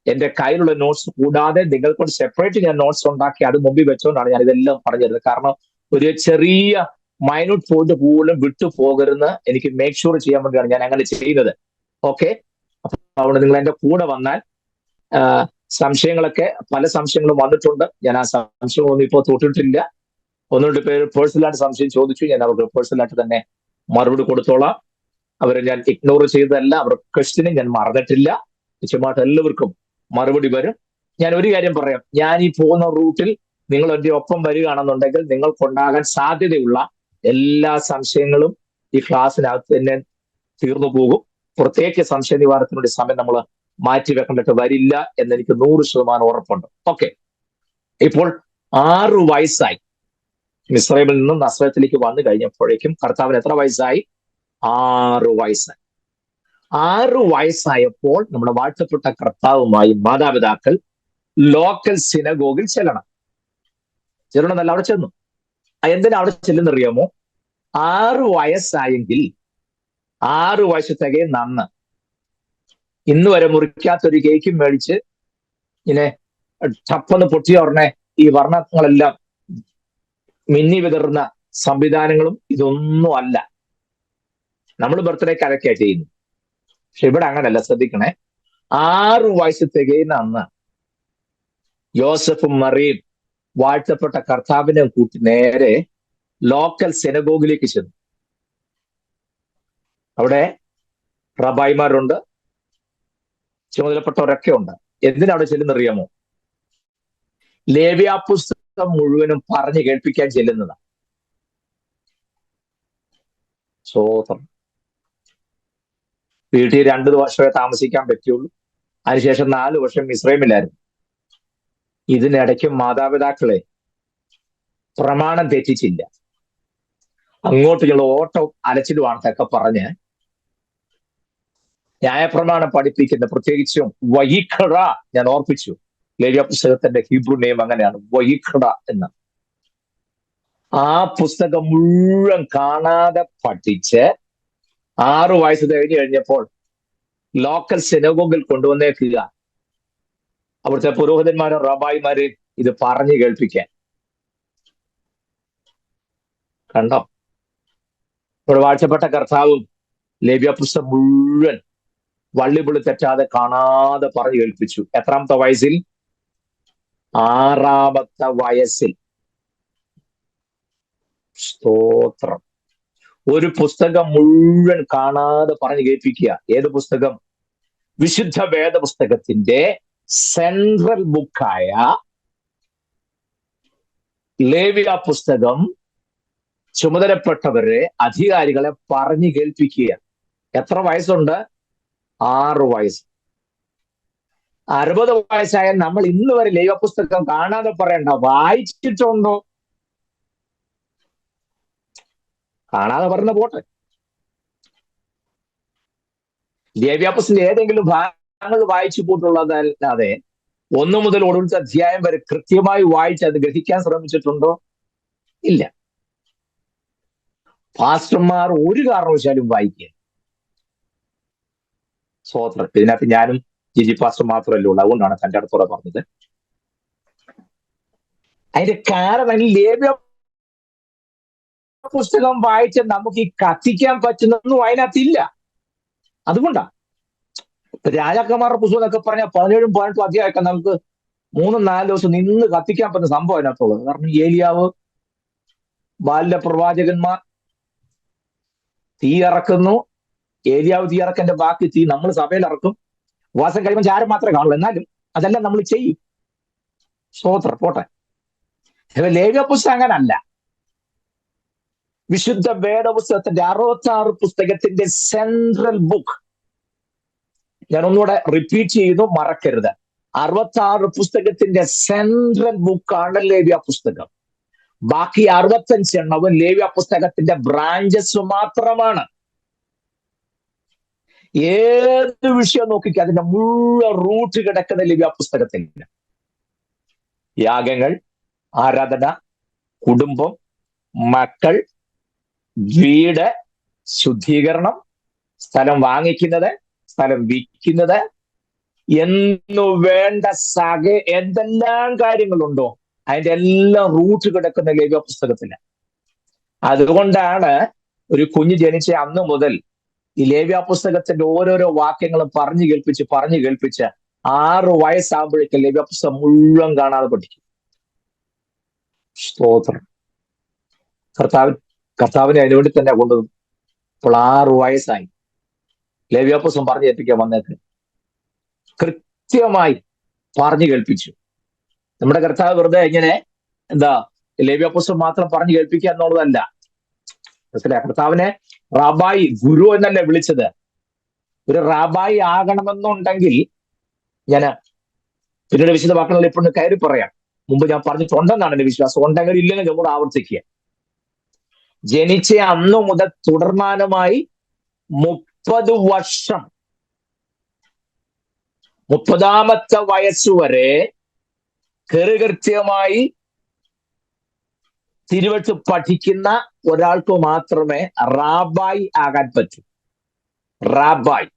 എന്റെ കയ്യിലുള്ള നോട്ട്സ് കൂടാതെ നിങ്ങൾക്കൊണ്ട് സെപ്പറേറ്റ് ഞാൻ നോട്ട്സ് ഉണ്ടാക്കി അത് മുമ്പിൽ വെച്ചുകൊണ്ടാണ് ഞാൻ ഇതെല്ലാം പറഞ്ഞിരുന്നത്. കാരണം ഒരു ചെറിയ മൈന്യൂട്ട് പോയിന്റ് പോലും വിട്ടു പോകരുതെന്ന് എനിക്ക് മേക്ക് ഷുവർ ചെയ്യാൻ വേണ്ടിയാണ് ഞാൻ അങ്ങനെ ചെയ്യുന്നത്. ഓക്കെ, അപ്പൊ അതുകൊണ്ട് നിങ്ങൾ എന്റെ കൂടെ വന്നാൽ സംശയങ്ങളൊക്കെ പല സംശയങ്ങളും വന്നിട്ടുണ്ട്. ഞാൻ ആ സംശയമൊന്നും ഇപ്പോൾ തൊട്ടിട്ടില്ല. 1-2 പേര് പേഴ്സണലായിട്ട് സംശയം ചോദിച്ചു. ഞാൻ അവർക്ക് പേഴ്സണലായിട്ട് തന്നെ മറുപടി കൊടുത്തോളാം. അവരെ ഞാൻ ഇഗ്നോർ ചെയ്തതല്ല, അവരുടെ ക്വസ്റ്റ്യനും ഞാൻ മറന്നിട്ടില്ല. നിശ്ചയമായിട്ട് എല്ലാവർക്കും മറുപടി വരും. ഞാൻ ഒരു കാര്യം പറയാം, ഞാൻ ഈ പോകുന്ന റൂട്ടിൽ നിങ്ങൾ എൻ്റെ ഒപ്പം വരികയാണെന്നുണ്ടെങ്കിൽ നിങ്ങൾക്കുണ്ടാകാൻ സാധ്യതയുള്ള എല്ലാ സംശയങ്ങളും ഈ ക്ലാസ്സിനകത്ത് തന്നെ തീർന്നു പോകും. പ്രത്യേക സംശയ നിവാരണത്തിനുള്ള സമയം നമ്മൾ മാറ്റി വെക്കേണ്ടിട്ട് വരില്ല എന്നെനിക്ക് 100% ഉറപ്പുണ്ട്. ഓക്കെ, ഇപ്പോൾ 6 വയസ്സായി മിസ്രൈമിൽ നിന്നും നസ്രത്തിലേക്ക് വന്നു കഴിഞ്ഞപ്പോഴേക്കും കർത്താവിന് എത്ര വയസ്സായി? 6 വയസ്സായി. 6 വയസ്സായപ്പോൾ നമ്മുടെ വാഴ്ത്തപ്പെട്ട കർത്താവുമായി മാതാപിതാക്കൾ ലോക്കൽ സിനഗോഗിൽ ചെല്ലണമെന്നല്ല, അവിടെ ചെന്നു. എന്തിനാ അവിടെ ചെല്ലുന്നറിയാമോ? 6 വയസ്സായെങ്കിൽ 6 വയസ്സ് തികയും നന്ന് ഇന്ന് വരെ മുറിക്കാത്തൊരു കേക്കും മേടിച്ച് ഇങ്ങനെ ചപ്പെന്ന് പൊട്ടിയ ഉടനെ ഈ വർണ്ണങ്ങളെല്ലാം മിന്നി വിതറുന്ന സംവിധാനങ്ങളും ഇതൊന്നും അല്ല. നമ്മൾ ബർത്ത്ഡേക്ക് അതൊക്കെയാ ചെയ്യുന്നു. പക്ഷെ ഇവിടെ അങ്ങനല്ല, ശ്രദ്ധിക്കണേ. 6 വയസ്സ് തികയുന്ന അന്ന് യോസഫും മറിയും വാഴ്ത്തപ്പെട്ട കർത്താവിനെ കൂട്ടി നേരെ ലോക്കൽ സിനഗോഗിലേക്ക് ചെന്നു. അവിടെ റബായിമാരുണ്ട്, ചുമതലപ്പെട്ടവരൊക്കെ ഉണ്ട്. എന്തിനവിടെ ചെല്ലുന്നറിയാമോ? ലേവ്യ പുസ്തകം മുഴുവനും പറഞ്ഞു കേൾപ്പിക്കാൻ ചെല്ലുന്നതാണ്. സ്വോത്രം. വീട്ടിൽ 2 വർഷമേ താമസിക്കാൻ പറ്റുള്ളൂ. അതിനുശേഷം 4 വർഷം ഇസ്രായേലിലായിരുന്നു. ഇതിനിടയ്ക്കും മാതാപിതാക്കളെ പ്രമാണം തെറ്റിച്ചില്ല. അങ്ങോട്ടുള്ള ഓട്ടം അലച്ചിലുവാണെന്നൊക്കെ പറഞ്ഞ് ന്യായപ്രമാണം പഠിപ്പിക്കുന്ന, പ്രത്യേകിച്ചും വയിഖട, ഞാൻ ഓർപ്പിച്ചു, ലേവ്യ പുസ്തകത്തിന്റെ ഹീബ്രു നെയിം അങ്ങനെയാണ്, വയിഖട എന്ന്. ആ പുസ്തകം മുഴുവൻ കാണാതെ പഠിച്ച് 6 വയസ്സ് കഴിഞ്ഞപ്പോൾ ലോക്കൽ സിനഗോഗിൽ കൊണ്ടുവന്നേക്കുക. അവിടുത്തെ പുരോഹിതന്മാരും റബായിമാരെയും ഇത് പറഞ്ഞു കേൾപ്പിക്കാൻ. കണ്ടോ? ഇവിടെ വാഴ്ചപ്പെട്ട കർത്താവും ലേവ്യ പുസ്തകം മുഴുവൻ വള്ളിപുള്ളി തെറ്റാതെ കാണാതെ പറഞ്ഞു കേൾപ്പിച്ചു. എത്രാമത്തെ വയസ്സിൽ? 6-ാമത്തെ വയസ്സിൽ. സ്തോത്രം. ഒരു പുസ്തകം മുഴുവൻ കാണാതെ പറഞ്ഞു കേൾപ്പിക്കുക. ഏത് പുസ്തകം? വിശുദ്ധ വേദപുസ്തകത്തിന്റെ സെൻട്രൽ ബുക്കായ ലേവ്യ പുസ്തകം ചുമതലപ്പെട്ടവരെ, അധികാരികളെ പറഞ്ഞു കേൾപ്പിക്കുക. എത്ര വയസ്സുണ്ട്? 6 വയസ്സ്. 60 വയസ്സായ നമ്മൾ ഇന്ന് വരെ ലേവ്യ പുസ്തകം കാണാതെ പറയണ്ട, വായിച്ചിട്ടുണ്ടോ? കാണാതെ പറഞ്ഞ പോട്ടെ. ലേവ്യാപുസ്തകത്തിന്റെ ഏതെങ്കിലും ഭാഗങ്ങൾ വായിച്ചു പോയിട്ടുള്ളതല്ലാതെ 1 മുതൽ ഒടുവിലത്തെ അധ്യായം വരെ കൃത്യമായി വായിച്ച് അത് ഗ്രഹിക്കാൻ ശ്രമിച്ചിട്ടുണ്ടോ? ഇല്ല. പാസ്റ്റർമാർ ഒരു കാരണവശാലും വായിക്കുക. സ്വോത്രം. ഇതിനകത്ത് ഞാനും ജിജി പാസ്റ്റർ മാത്രമല്ലേ ഉള്ളൂ, അതുകൊണ്ടാണ് തന്റെ അടുത്തോടെ പറഞ്ഞത്. അതിന്റെ കാരണം ലേവ്യ പുസ്തകം വായിച്ച് നമുക്ക് ഈ കത്തിക്കാൻ പറ്റുന്നൊന്നും അതിനകത്തില്ല. അതുകൊണ്ടാ രാജാക്കന്മാരുടെ പുസ്തകം എന്നൊക്കെ പറഞ്ഞാൽ 17ഉം 18ഉം അധ്യായമൊക്കെ നമുക്ക് 3-4 ദിവസം നിന്ന് കത്തിക്കാൻ പറ്റുന്ന സംഭവം അതിനകത്തുള്ളത്. കാരണം ഏലിയാവ്, ബാല്യ പ്രവാചകന്മാർ തീ ഇറക്കുന്നു, ഏലിയാവ് തീ ഇറക്കന്റെ ബാക്കി തീ നമ്മൾ സഭയിൽ ഇറക്കും. ഉപവാസം കഴിയുമ്പോൾ ചാരം മാത്രമേ കാണുള്ളൂ, എന്നാലും അതെല്ലാം നമ്മൾ ചെയ്യും. സ്തോത്രം. പോട്ടെ. ലേവ്യ പുസ്തകം അങ്ങനല്ല. വിശുദ്ധ വേദപുസ്തകത്തിന്റെ 66 പുസ്തകത്തിന്റെ സെൻട്രൽ ബുക്ക്. ഞാൻ ഒന്നുകൂടെ റിപ്പീറ്റ് ചെയ്യുന്നു, മറക്കരുത്. 66 പുസ്തകത്തിന്റെ സെൻട്രൽ ബുക്കാണ് ലേവ്യ പുസ്തകം. ബാക്കി 65 എണ്ണവും ലേവ്യ പുസ്തകത്തിന്റെ ബ്രാഞ്ചസ് മാത്രമാണ്. ഏത് വിഷയം നോക്കിക്കുക, അതിന്റെ മുഴുവൻ റൂട്ട് കിടക്കുന്ന ലേവ്യ പുസ്തകത്തിൽ. യാഗങ്ങൾ, ആരാധന, കുടുംബം, മക്കൾ, വീട്, ശുദ്ധീകരണം, സ്ഥലം വാങ്ങിക്കുന്നത്, സ്ഥലം വിൽക്കുന്നത് എന്നു വേണ്ട എന്തെല്ലാം കാര്യങ്ങളുണ്ടോ അതിന്റെ എല്ലാം റൂട്ട് കിടക്കുന്ന ലേവ്യ പുസ്തകത്തിന്. അതുകൊണ്ടാണ് ഒരു കുഞ്ഞ് ജനിച്ച അന്ന് മുതൽ ഈ ലേവ്യ പുസ്തകത്തിന്റെ ഓരോരോ വാക്യങ്ങളും പറഞ്ഞു കേൾപ്പിച്ച് 6 വയസ്സാകുമ്പോഴേക്കും ലേവ്യ പുസ്തകം മുഴുവൻ കാണാതെ പഠിക്കും. സ്തോത്രം. കർത്താവിനെ അതിനുവേണ്ടി തന്നെ കൊണ്ടുവന്നു. ഇപ്പോൾ 6 വയസ്സായി. ലേവ്യ പുസ്തകം പറഞ്ഞു കേൾപ്പിക്കാൻ വന്നേക്ക് കൃത്യമായി പറഞ്ഞു കേൾപ്പിച്ചു. നമ്മുടെ കർത്താവ് വെറുതെ ഇങ്ങനെ ലേവ്യ പുസ്തകം മാത്രം പറഞ്ഞു കേൾപ്പിക്കുക എന്നുള്ളതല്ല. മനസ്സിലായ? കർത്താവിനെ റാബായി, ഗുരു എന്നല്ലേ വിളിച്ചത്. ഒരു റാബായി ആകണമെന്നുണ്ടെങ്കിൽ, ഞാൻ പിന്നീട് വിശുദ്ധ വാക്കുകളിൽ ഇപ്പോഴും കയറി പറയാം, മുമ്പ് ഞാൻ പറഞ്ഞിട്ടുണ്ടെന്നാണ് എന്റെ വിശ്വാസം. ഉണ്ടെങ്കിൽ ഇല്ലെങ്കിൽ നമ്മൾ ആവർത്തിക്കുക. ജനിച്ച അന്നു മുതൽ തുടർമാനമായി 30 വർഷം, 30ാമത്തെ വയസ്സുവരെ കൃത്യമായി തിരുവെട്ട് പഠിക്കുന്ന ഒരാൾക്ക് മാത്രമേ റാബായി ആകാൻ പറ്റൂ. റാബായി.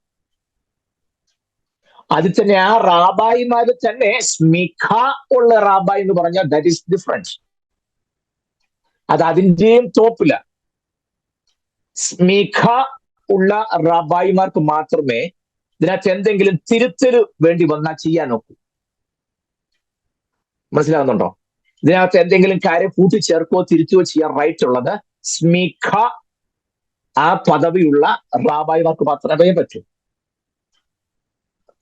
അതിൽ തന്നെ ആ റാബായിമാര് തന്നെ സ്മിഖ ഉള്ള റാബായി എന്ന് പറഞ്ഞാൽ ദാറ്റ് ഈസ് ഡിഫറൻസ്. അത് അതിന്റെയും ടോപ്പില. സ്മിഖ ഉള്ള റാബായിമാർക്ക് മാത്രമേ ഇതിനകത്ത് എന്തെങ്കിലും തിരുത്തല് വേണ്ടി വന്നാൽ ചെയ്യാൻ നോക്കൂ. മനസ്സിലാകുന്നുണ്ടോ? ഇതിനകത്ത് എന്തെങ്കിലും കാര്യം കൂട്ടിച്ചേർക്കുകയോ തിരുത്തുകയോ ചെയ്യാൻ റൈറ്റ് ഉള്ളത് സ്മിഖ, ആ പദവിയുള്ള റാബായിമാർക്ക് മാത്രമേ പറ്റൂ.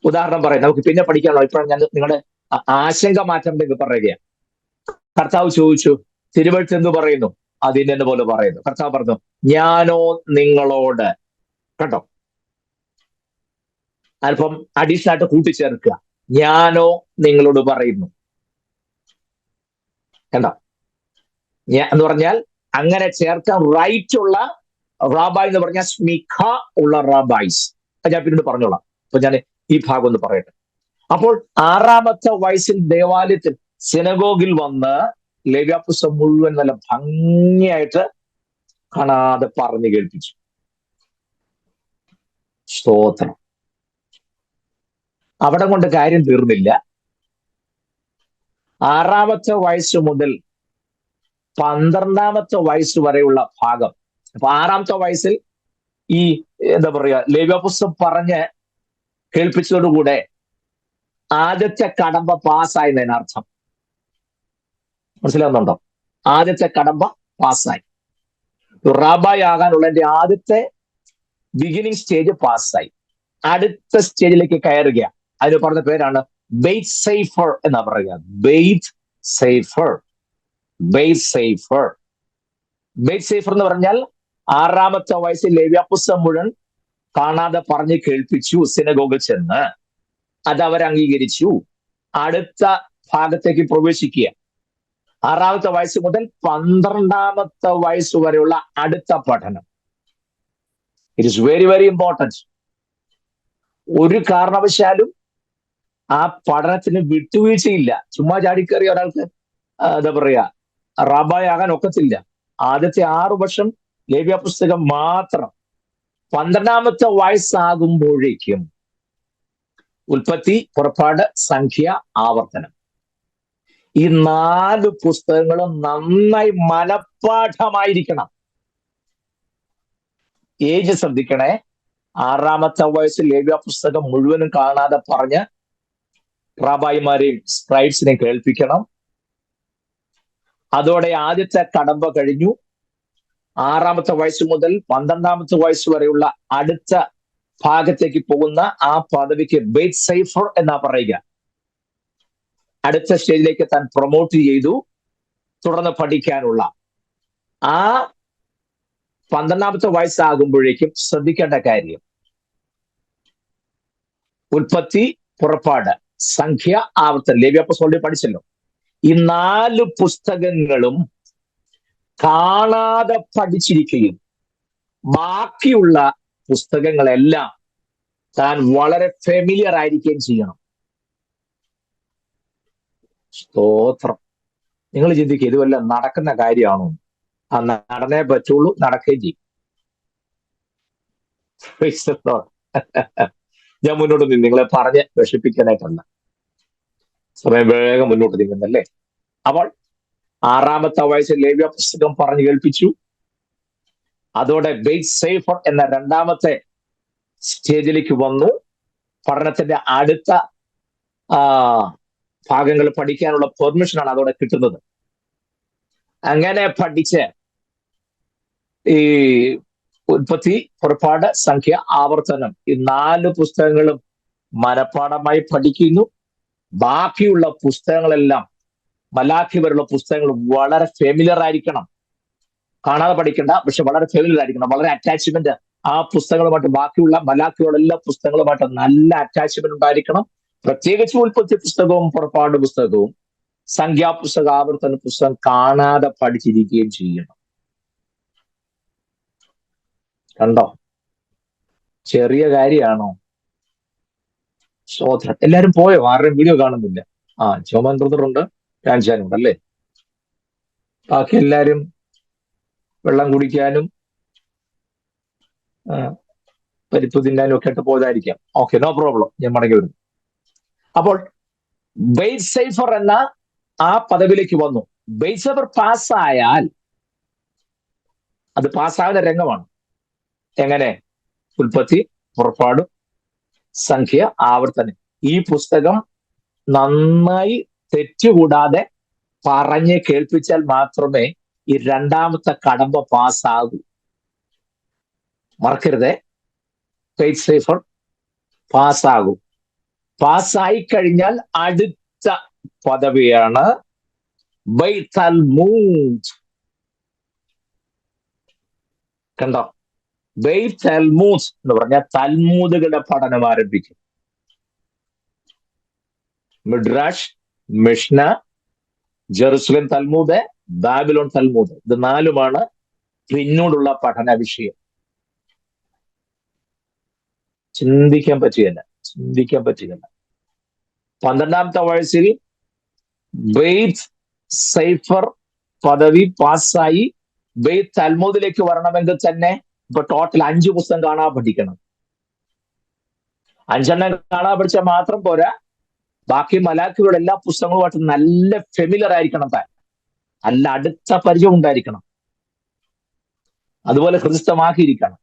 ഉദാഹരണം പറയാം, നമുക്ക് പിന്നെ പഠിക്കാനുള്ളൂ. ഇപ്പോഴാണ് ഞാൻ നിങ്ങളുടെ ആശങ്ക മാറ്റേണ്ടെങ്കിൽ പറയുകയാണ്. കർത്താവ് ചോദിച്ചു, തിരുവെഴുത്ത് എന്ത് പറയുന്നു? അതിനെ പോലെ പറയുന്നു. കർത്താവ് പറഞ്ഞു, ഞാനോ നിങ്ങളോട്. കേട്ടോ, അല്പം അഡീഷണൽ ആയിട്ട് കൂട്ടിച്ചേർക്കുക. ഞാനോ നിങ്ങളോട് പറയുന്നു. കണ്ടോ? എന്ന് പറഞ്ഞാൽ അങ്ങനെ ചേർക്കാൻ റൈറ്റ് ഉള്ള റാബായി എന്ന് പറഞ്ഞാൽ സ്മിഖ ഉള്ള റാബായിസ്. ഞാൻ പിന്നീട് പറഞ്ഞോളാം. അപ്പൊ ഞാൻ ഈ ഭാഗം ഒന്ന് പറയട്ടെ. അപ്പോൾ 6ാമത്തെ വയസ്സിൽ ദേവാലയത്തിൽ സിനഗോഗിൽ വന്ന് ലേവ്യ പുസ്തകം മുഴുവൻ നല്ല ഭംഗിയായിട്ട് കാണാതെ പറഞ്ഞു കേൾപ്പിച്ചു. സ്തോത്രം. അവിടെ കൊണ്ട് കാര്യം തീർന്നില്ല. 6ാമത്തെ വയസ്സ് മുതൽ 12ാമത്തെ വയസ്സ് വരെയുള്ള ഭാഗം. അപ്പൊ 6ാമത്തെ വയസ്സിൽ ഈ ലേവ്യ പുസ്തകം പറഞ്ഞ് കേൾപ്പിച്ചതോടുകൂടെ ആദ്യത്തെ കടമ്പ പാസ്സായി എന്നതിനർത്ഥം. മനസ്സിലാവുന്നുണ്ടോ? ആദ്യത്തെ കടമ്പ പാസ്സായി. റാബായി ആകാനുള്ളതിന്റെ ആദ്യത്തെ ബിഗിനിങ് സ്റ്റേജ് പാസ്സായി. അടുത്ത സ്റ്റേജിലേക്ക് കയറുക. അതിന് പറഞ്ഞ പേരാണ് ബെയ്ത് സേഫർ എന്നാ പറയുക. Bayt safer. ബെയ്ത് സേഫർ എന്ന് പറഞ്ഞാൽ 6ാമത്തെ വയസ്സിൽ ലേവ്യ പുസ്തകം മുഴുവൻ കാണാതെ പറഞ്ഞ് കേൾപ്പിച്ചു. സിനഗോഗിൽ ചെന്ന് അത് അവർ അംഗീകരിച്ചു. അടുത്ത ഭാഗത്തേക്ക് പ്രവേശിക്കുക. 6-ാമത്തെ വയസ്സ് മുതൽ 12-ാമത്തെ വയസ്സ് വരെയുള്ള അടുത്ത പഠനം. It is very very important. ഒരു കാരണവശാലും ആ പഠനത്തിന് വിട്ടുവീഴ്ചയില്ല. ചുമ്മാ ചാടിക്കേറി ഒരാൾക്ക് എന്താ പറയാ റാബായാകാൻ ഒക്കത്തില്ല. ആദ്യത്തെ 6 വർഷം ലേവ്യ പുസ്തകം മാത്രം. 12-ാമത്തെ വയസ്സാകുമ്പോഴേക്കും ഉൽപ്പത്തി, പുറപ്പാട്, സംഖ്യ, ആവർത്തനം, ഈ 4 പുസ്തകങ്ങളും നന്നായി മനഃപ്പാഠമായിരിക്കണം. ഏജ് ശ്രദ്ധിക്കണേ. 6-ാമത്തെ വയസ്സിൽ ലേവ്യ പുസ്തകം മുഴുവനും കാണാതെ പറഞ്ഞ് റാബായിമാരെയും സ്ക്രൈബ്സിനെയും കേൾപ്പിക്കണം. അതോടെ ആദ്യത്തെ കടമ്പ കഴിഞ്ഞു. 6-ാമത്തെ വയസ്സ് മുതൽ 12-ാമത്തെ വയസ്സ് വരെയുള്ള അടുത്ത ഭാഗത്തേക്ക് പോകുന്ന ആ പദവിക്ക് ബെയ്ത് സൈഫർ എന്നാ പറയുക. അടുത്ത സ്റ്റേജിലേക്ക് താൻ പ്രൊമോട്ട് ചെയ്തു. തുടർന്ന് പഠിക്കാനുള്ള ആ 12-ാമത്തെ വയസ്സാകുമ്പോഴേക്കും ശ്രദ്ധിക്കേണ്ട കാര്യം, ഉൽപ്പത്തി, പുറപ്പാട്, സംഖ്യ, ആവർത്തനം, ലേവ്യ പുസ്തകം പഠിച്ചല്ലോ. ഈ 4 പുസ്തകങ്ങളും കാണാതെ പഠിച്ചിരിക്കുകയും ബാക്കിയുള്ള പുസ്തകങ്ങളെല്ലാം താൻ വളരെ ഫെമിലിയർ ആയിരിക്കുകയും ചെയ്യണം. സ്തോത്രം. നിങ്ങൾ ചിന്തിക്കുക, ഇത് വല്ല നടക്കുന്ന കാര്യമാണോ? ആ നടന്നേ പറ്റുള്ളൂ, നടക്കുകയും ചെയ്യും. ഞാൻ മുന്നോട്ട് നീങ്ങി, നിങ്ങളെ പറഞ്ഞ് വിഷമിപ്പിക്കാനായിട്ടല്ല. സമയം വേഗം മുന്നോട്ട് നീങ്ങുന്നല്ലേ. അപ്പോൾ 6-ാമത്തെ വയസ്സിൽ ലേവ്യ പുസ്തകം പറഞ്ഞു കേൾപ്പിച്ചു. അതോടെ ബെയ്ത് സൈഫർ എന്ന 2-ാമത്തെ സ്റ്റേജിലേക്ക് വന്നു. പഠനത്തിന്റെ അടുത്ത ഭാഗങ്ങൾ പഠിക്കാനുള്ള പെർമിഷനാണ് അതോടെ കിട്ടുന്നത്. അങ്ങനെ പഠിച്ച് ഈ ഉൽപ്പത്തി, പുറപ്പാട്, സംഖ്യ, ആവർത്തനം, ഈ 4 പുസ്തകങ്ങളും മനഃപ്പാഠമായി പഠിക്കുന്നു. ബാക്കിയുള്ള പുസ്തകങ്ങളെല്ലാം, മലാഖി വരെയുള്ള പുസ്തകങ്ങൾ വളരെ ഫെമിലിയർ ആയിരിക്കണം. കാണാതെ പഠിക്കണ്ട, പക്ഷെ വളരെ ഫെമിലിയർ ആയിരിക്കണം. വളരെ അറ്റാച്ച്മെന്റ് ആ പുസ്തകങ്ങളുമായിട്ട്, ബാക്കിയുള്ള മലാഖിയുള്ള എല്ലാ പുസ്തകങ്ങളുമായിട്ട് നല്ല അറ്റാച്ച്മെന്റ് ഉണ്ടായിരിക്കണം. പ്രത്യേകിച്ച് ഉൽപ്പത്തി പുസ്തകവും പുറപ്പാട് പുസ്തകവും സംഖ്യാപുസ്തകം, ആവർത്തന പുസ്തകം കാണാതെ പഠിച്ചിരിക്കുകയും ചെയ്യണം. കണ്ടോ? ചെറിയ കാര്യമാണോ? ശോധന. എല്ലാരും പോയോ? ആരുടെയും വീഡിയോ കാണുന്നില്ല. ജോമൻ ബ്രദറുണ്ട്, രാജാനുണ്ട് അല്ലേ. ബാക്കി എല്ലാരും വെള്ളം കുടിക്കാനും പരിപ്പ് തിന്നാനും ഒക്കെ ആയിട്ട് പോയതായിരിക്കാം. Okay, no problem. ഞാൻ മടങ്ങി വരുന്നു. അപ്പോൾ ബെയ്ത് സൈഫർ എന്ന ആ പദവിയിലേക്ക് വന്നു. ബെയ്ത് സൈഫർ പാസ്സായാൽ, അത് പാസ്സാകുന്ന രംഗമാണ്. എങ്ങനെ? ഉൽപ്പത്തി, പുറപ്പാട്, സംഖ്യ, ആവർത്തനം, ഈ പുസ്തകം നന്നായി തെറ്റുകൂടാതെ പറഞ്ഞ് കേൾപ്പിച്ചാൽ മാത്രമേ ഈ 2-ാമത്തെ കടമ്പ പാസ്സാകൂ. മറക്കരുതേ, ബെയ്ത് സൈഫർ പാസ്സാകും. പാസ്സായി കഴിഞ്ഞാൽ അടുത്ത പദവിയാണ് ബെയ്ത് തൽമൂദ്. കണ്ടോ? ബെയ്ത് തൽമൂദ് എന്ന് പറഞ്ഞാൽ തൽമൂദുകളുടെ പഠനം ആരംഭിക്കും. മിഡ്രാഷ്, മിഷ്ന, ജെറുസലേം തൽമൂദ്, ബാബിലോൺ തൽമൂദ്, ഇത് 4ഉമാണ് പിന്നോടുള്ള പഠന വിഷയം. ചിന്തിക്കാൻ പറ്റുകയല്ല. 12-ാമത്തെ വയസ്സിൽ ബെയ്ത് സൈഫർ പദവി പാസ്സായി ബെയ്ത് തൽമൂദിലേക്ക് വരണമെങ്കിൽ തന്നെ ഇപ്പൊ ടോട്ടൽ 5 പുസ്തകം കാണാൻ പഠിക്കണം. 5 കാണാൻ പഠിച്ചാൽ മാത്രം പോരാ, ബാക്കി മലാഖികളുടെ എല്ലാ പുസ്തകങ്ങളുമായിട്ട് നല്ല ഫെമിലിയർ ആയിരിക്കണം താൻ. നല്ല അടുത്ത പരിചയം ഉണ്ടായിരിക്കണം. അതുപോലെ ഹൃദിസ്ഥമാക്കിയിരിക്കണം.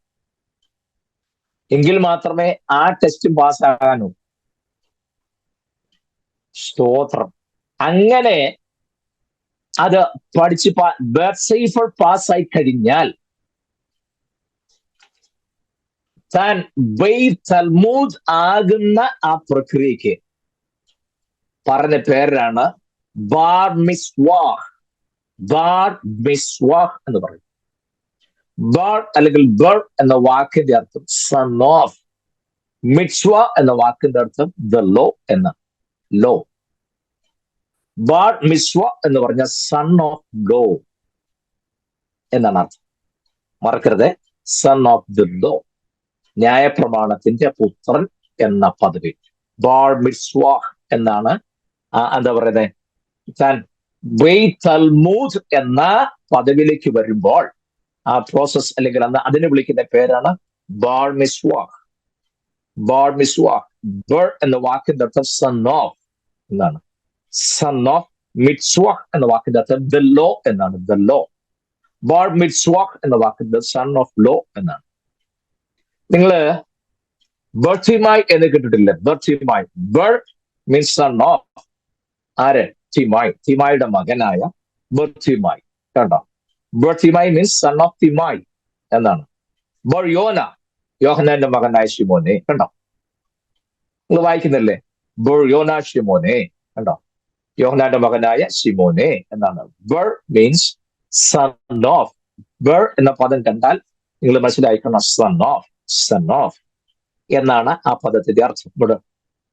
എങ്കിൽ മാത്രമേ ആ ടെസ്റ്റ് പാസ്സാകാനൂ. സ്തോത്രം. അങ്ങനെ അത് പഠിച്ച് ബെയ്ത് സൈഫർ പാസ്സായി കഴിഞ്ഞാൽ താൻ ബെയ്ത് തൽമൂദ് ആകുന്ന ആ പ്രക്രിയക്ക് പറഞ്ഞ പേരാണ് ബാർ മിസ്വാഹ്. ബാർ മിസ്വാഹ് എന്ന് പറയും. ബാർ അല്ലെങ്കിൽ ബർ എന്ന വാക്കിന്റെ അർത്ഥം സൺ ഓഫ്. മിറ്റ്സ്വ എന്ന വാക്കിന്റെ അർത്ഥം ദ ലോ എന്ന ലോ. ബാർ മിസ്വ എന്ന് പറഞ്ഞ സൺ ഓഫ് ലോ എന്നാണ് അർത്ഥം. മറക്കരുത്, സൺ ഓഫ് ദ ലോ, ന്യായപ്രമാണത്തിന്റെ പുത്രൻ എന്ന പദവി. ബാർ മിസ്വ എന്നാണ് എന്താ പറയുന്നത്, താൻ തൽമൂദ് എന്ന പദവിയിലേക്ക് വരുമ്പോൾ ആ പ്രോസസ് അല്ലെങ്കിൽ അതിനെ വിളിക്കുന്ന പേരാണ് ബാർ മിസ്വ. ബാർ മിസ്വ. ബർ എന്ന വാക്കിന്റെ അർത്ഥം സൺ ഓഫ് എന്നാണ്. Son of. മിറ്റ്സ്വ എന്ന വാക്കിന്റെ അർത്ഥം ദ ലോ എന്നാണ്. The law. ബാർ മിറ്റ്സ്വ എന്ന വാക്കിന്റെ സൺ ഓഫ് ലോ എന്നാണ്. നിങ്ങള് ബർത്തിമായി എന്ന് കേട്ടിട്ടില്ലേ? Bartimaeus. Bur means son of. ആര്? തിമായി. തിമായിയുടെ മകനായ ബർത്തിമായി. കണ്ടോ? ബർത്തിമായി മീൻസ് സൺ ഓഫ് തിമായി എന്നാണ്. ബർ യോന, യോഹന്നാന്റെ മകനായ ശിമോനെ. കണ്ടോ? നിങ്ങൾ വായിക്കുന്നില്ലേ? ബർ യോന ശിമോനെ. കണ്ടോ? യോഹന്നാന്റെ മകനായ ശിമോനെ എന്നാണ്. ബർ മീൻസ് സൺ ഓഫ്. ബർ എന്ന പദം കണ്ടാൽ നിങ്ങൾ മനസ്സിലാക്കണം, സൺ ഓഫ്. സൺ ഓഫ് എന്നാണ് ആ പദത്തിന്റെ അർത്ഥം.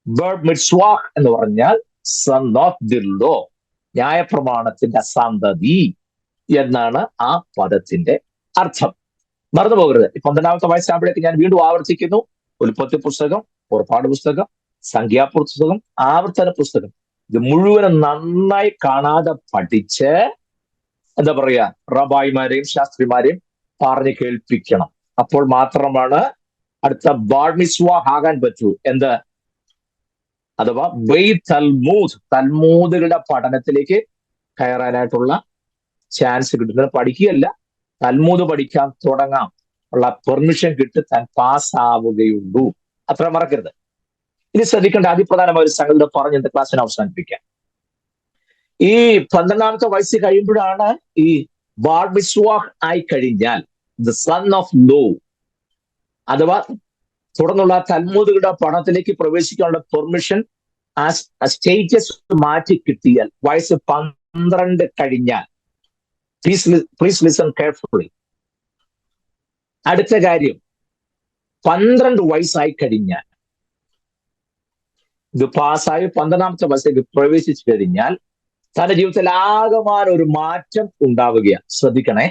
ബർ മിറ്റ്സ്വാഹ് എന്ന് പറഞ്ഞാൽ സൺ ഓഫ് ദി ലോ, ന്യായപ്രമാണത്തിന്റെ സന്തതി എന്നാണ് ആ പദത്തിന്റെ അർത്ഥം. മറന്നു പോകരുത്. 12ാമത്തെ വയസ്സാകുമ്പോഴേക്ക് ഞാൻ വീണ്ടും ആവർത്തിക്കുന്നു, ഉൽപ്പത്തി പുസ്തകം, പുറപ്പാട് പുസ്തകം, സംഖ്യാപുസ്തകം, ആവർത്തന പുസ്തകം, ഇത് മുഴുവനും നന്നായി കാണാതെ പഠിച്ച് എന്താ പറയാ, റബായിമാരെയും ശാസ്ത്രിമാരെയും പറഞ്ഞു കേൾപ്പിക്കണം. അപ്പോൾ മാത്രമാണ് അടുത്ത ബാർ മിസ്വാഹ് ആകാൻ പറ്റൂ. എന്ത്? അഥവാ തൽമൂദ്, തൽമൂദുകളുടെ പഠനത്തിലേക്ക് കയറാനായിട്ടുള്ള ചാൻസ് കിട്ടുന്നത്. പഠിക്കുകയല്ല, തൽമൂദ് പഠിക്കാൻ തുടങ്ങാം ഉള്ള പെർമിഷൻ കിട്ടി താൻ പാസ്സാവുകയുള്ളൂ. അത്ര മറക്കരുത്. ഇനി ശ്രദ്ധിക്കേണ്ട അതിപ്രധാനമായ ഒരു സംഗതി പറഞ്ഞ് എന്റെ ക്ലാസ്സിനെ അവസാനിപ്പിക്കാം. ഈ 12ാമത്തെ വയസ്സ് കഴിയുമ്പോഴാണ് ഈ ബാർ മിസ്വാഹ് ആയി കഴിഞ്ഞാൽ ദ സൺ ഓഫ് ലോ അഥവാ തുടർന്നുള്ള തൽമൂദുകളുടെ പഠനത്തിലേക്ക് പ്രവേശിക്കാനുള്ള പെർമിഷൻ ആ സ്റ്റേറ്റസ് മാറ്റി കിട്ടിയാൽ, വയസ്സ് 12 കഴിഞ്ഞാൽ, പ്ലീസ് ലിസൺ കെയർഫുള്ളി. അടുത്ത കാര്യം, 12 വയസ്സായി കഴിഞ്ഞാൽ, ഇത് പാസ്സായി 12ാമത്തെ വയസ്സിലേക്ക് പ്രവേശിച്ചു കഴിഞ്ഞാൽ തന്റെ ജീവിതത്തിൽ ആകമാനം ഒരു മാറ്റം ഉണ്ടാവുകയാണ്. ശ്രദ്ധിക്കണേ,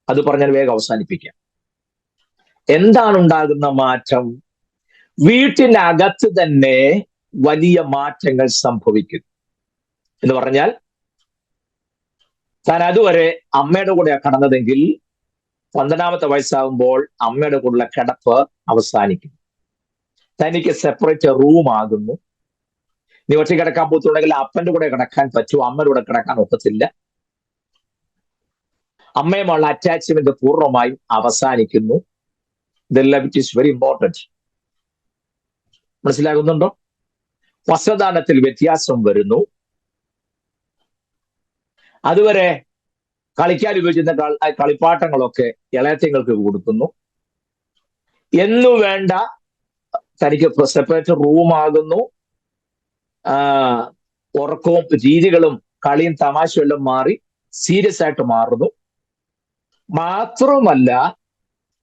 അത് പറഞ്ഞാൽ വേഗം അവസാനിപ്പിക്കാം. എന്താണ് ഉണ്ടാകുന്ന മാറ്റം? വീട്ടിനകത്ത് തന്നെ വലിയ മാറ്റങ്ങൾ സംഭവിക്കും. എന്ന് പറഞ്ഞാൽ താൻ അതുവരെ അമ്മയുടെ കൂടെയാണ് കടന്നതെങ്കിൽ 12ാമത്തെ വയസ്സാകുമ്പോൾ അമ്മയുടെ കൂടെയുള്ള കിടപ്പ് അവസാനിക്കും. തനിക്ക് സെപ്പറേറ്റ് റൂം ആകുന്നു. നീ ഒറ്റ കിടക്കാൻ പോത്തുണ്ടെങ്കിൽ അപ്പന്റെ കൂടെ കിടക്കാൻ പറ്റൂ, അമ്മയുടെ കൂടെ കിടക്കാൻ ഒക്കത്തില്ല. അമ്മയുമുള്ള അറ്റാച്ച്മെന്റ് പൂർണ്ണമായും അവസാനിക്കുന്നു. ഇതെല്ലാം ഇറ്റ് ഈസ് വെരി ഇമ്പോർട്ടൻറ്റ്. മനസ്സിലാകുന്നുണ്ടോ? വസ്ത്രദാനത്തിൽ വ്യത്യാസം വരുന്നു. അതുവരെ കളിക്കാൻ ഉപയോഗിച്ചിരുന്ന കളിപ്പാട്ടങ്ങളൊക്കെ ഇളയത്തിങ്ങൾക്ക് കൊടുക്കുന്നു. എന്നു വേണ്ട തനിക്ക് സെപ്പറേറ്റ് റൂമാകുന്നു. ഉറക്കവും രീതികളും കളിയും തമാശയും എല്ലാം മാറി സീരിയസ് ആയിട്ട് മാറുന്നു. മാത്രമല്ല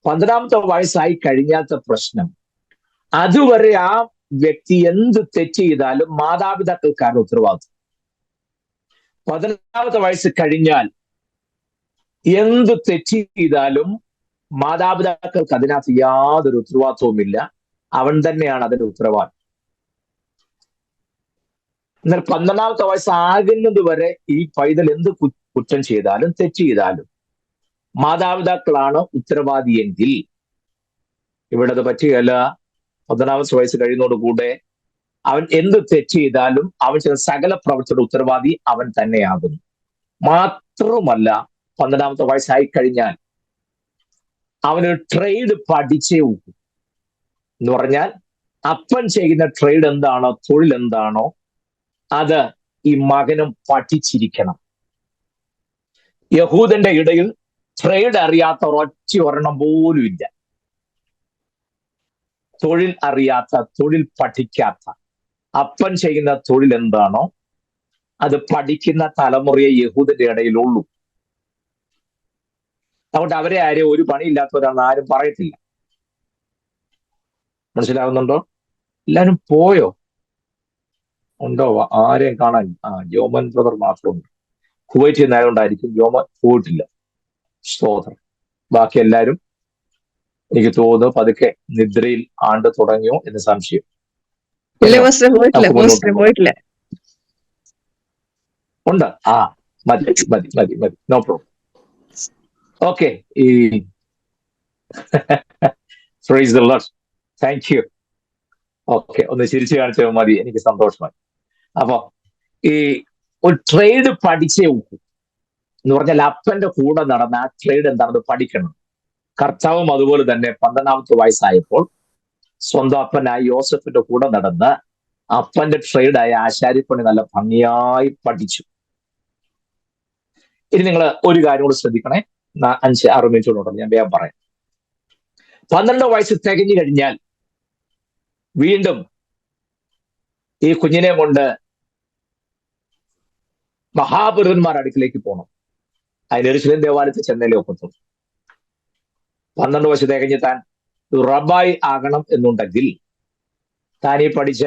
12ാമത്തെ വയസ്സായി കഴിഞ്ഞാത്ത പ്രശ്നം, അതുവരെ ആ വ്യക്തി എന്ത് തെറ്റ് ചെയ്താലും മാതാപിതാക്കൾക്കാണ് ഉത്തരവാദിത്വം. 12ാമത്തെ വയസ്സ് കഴിഞ്ഞാൽ എന്ത് തെറ്റ് ചെയ്താലും മാതാപിതാക്കൾക്ക് അതിനകത്ത് യാതൊരു ഉത്തരവാദിത്വവുമില്ല. അവൻ തന്നെയാണ് അതിന്റെ ഉത്തരവാദി. എന്നാൽ 12ാമത്തെ വയസ്സാകുന്നത് വരെ ഈ പൈതൽ എന്ത് കുറ്റം ചെയ്താലും തെറ്റ് ചെയ്താലും മാതാപിതാക്കളാണ് ഉത്തരവാദിയെങ്കിൽ ഇവിടെ അത് പറ്റുകയല്ല. 12ാമത്തെ വയസ്സ് കഴിയുന്നതോടുകൂടെ അവൻ എന്ത് തെറ്റ് ചെയ്താലും അവൻ ചെയ്ത സകല പ്രവൃത്തിയുടെ ഉത്തരവാദി അവൻ തന്നെയാകുന്നു. മാത്രമല്ല 12ാമത്തെ വയസ്സായി കഴിഞ്ഞാൽ അവനൊരു ട്രേഡ് പഠിച്ചേ ഉള്ളൂ. എന്ന് പറഞ്ഞാൽ അപ്പൻ ചെയ്യുന്ന ട്രേഡ് എന്താണോ, തൊഴിൽ എന്താണോ, അത് ഈ മകനും പഠിച്ചിരിക്കണം. യഹൂദന്റെ ഇടയിൽ ട്രേഡ് അറിയാത്ത ഒരെണ്ണം പോലും ഇല്ല. തൊഴിൽ അറിയാത്ത, തൊഴിൽ പഠിക്കാത്ത, അപ്പൻ ചെയ്യുന്ന തൊഴിൽ എന്താണോ അത് പഠിക്കുന്ന തലമുറയെ യഹൂദന്റെ ഇടയിലുള്ളൂ. അതുകൊണ്ട് അവരെ ആരെയും ഒരു പണിയില്ലാത്തവരാണെന്ന് ആരും പറയത്തില്ല. മനസ്സിലാവുന്നുണ്ടോ? എല്ലാരും പോയോ? ഉണ്ടോ? ആരെയും കാണാൻ? ജോമൻ ബ്രദർ മാത്രമുണ്ട്. കുവൈറ്റിൽ നിന്നായതുകൊണ്ടായിരിക്കും ജോമൻ പോയിട്ടില്ല. സ്തോത്രം. ബാക്കി എല്ലാവരും എനിക്ക് തോന്നുന്നു പതുക്കെ നിദ്രയിൽ ആണ്ട് തുടങ്ങിയോ എന്ന് സംശയം. നമുക്ക് മുന്നോട്ട് പോകാം. പോയിട്ടില്ല. ഉണ്ട്. മതി മതി മതി മതി, നോ പ്രോബ്ലം. ഓക്കെ. ഈ price the Lord. Thank you. Okay, ഒന്ന് ചിരിച്ചു കാണിച്ചാൽ മതി, എനിക്ക് സന്തോഷമായി. അപ്പൊ ഈ ഒരു ട്രേഡ് പഠിച്ചേ ഉള്ളൂ എന്ന് പറഞ്ഞാൽ അപ്പന്റെ കൂടെ നടന്ന ആ ട്രേഡ് എന്താണെന്ന് പഠിക്കണം. കർത്താവും അതുപോലെ തന്നെ 12-ാമത്തെ വയസ്സായപ്പോൾ സ്വന്തം അപ്പനായ യോസഫിന്റെ കൂടെ നടന്ന് അപ്പന്റെ ട്രേഡായ ആശാരിപ്പണി നല്ല ഭംഗിയായി പഠിച്ചു. ഇനി നിങ്ങൾ ഒരു കാര്യം കൂടി ശ്രദ്ധിക്കണേ. 5-6 മിനിറ്റോടുണ്ട്, ഞാൻ വേഗം പറയാം. 12 വയസ്സ് തികഞ്ഞു കഴിഞ്ഞാൽ വീണ്ടും ഈ കുഞ്ഞിനെ കൊണ്ട് മഹാപുരുഷന്മാർ അടുക്കിലേക്ക് പോകണം. അതിന് യെരൂശലേം ദേവാലയത്തിൽ ചെന്നേലേ ഒക്കത്തുള്ളൂ. 12 വയസ്സ് തികഞ്ഞ് താൻ റബ്ബായി ആകണം എന്നുണ്ടെങ്കിൽ താൻ ഈ പഠിച്ച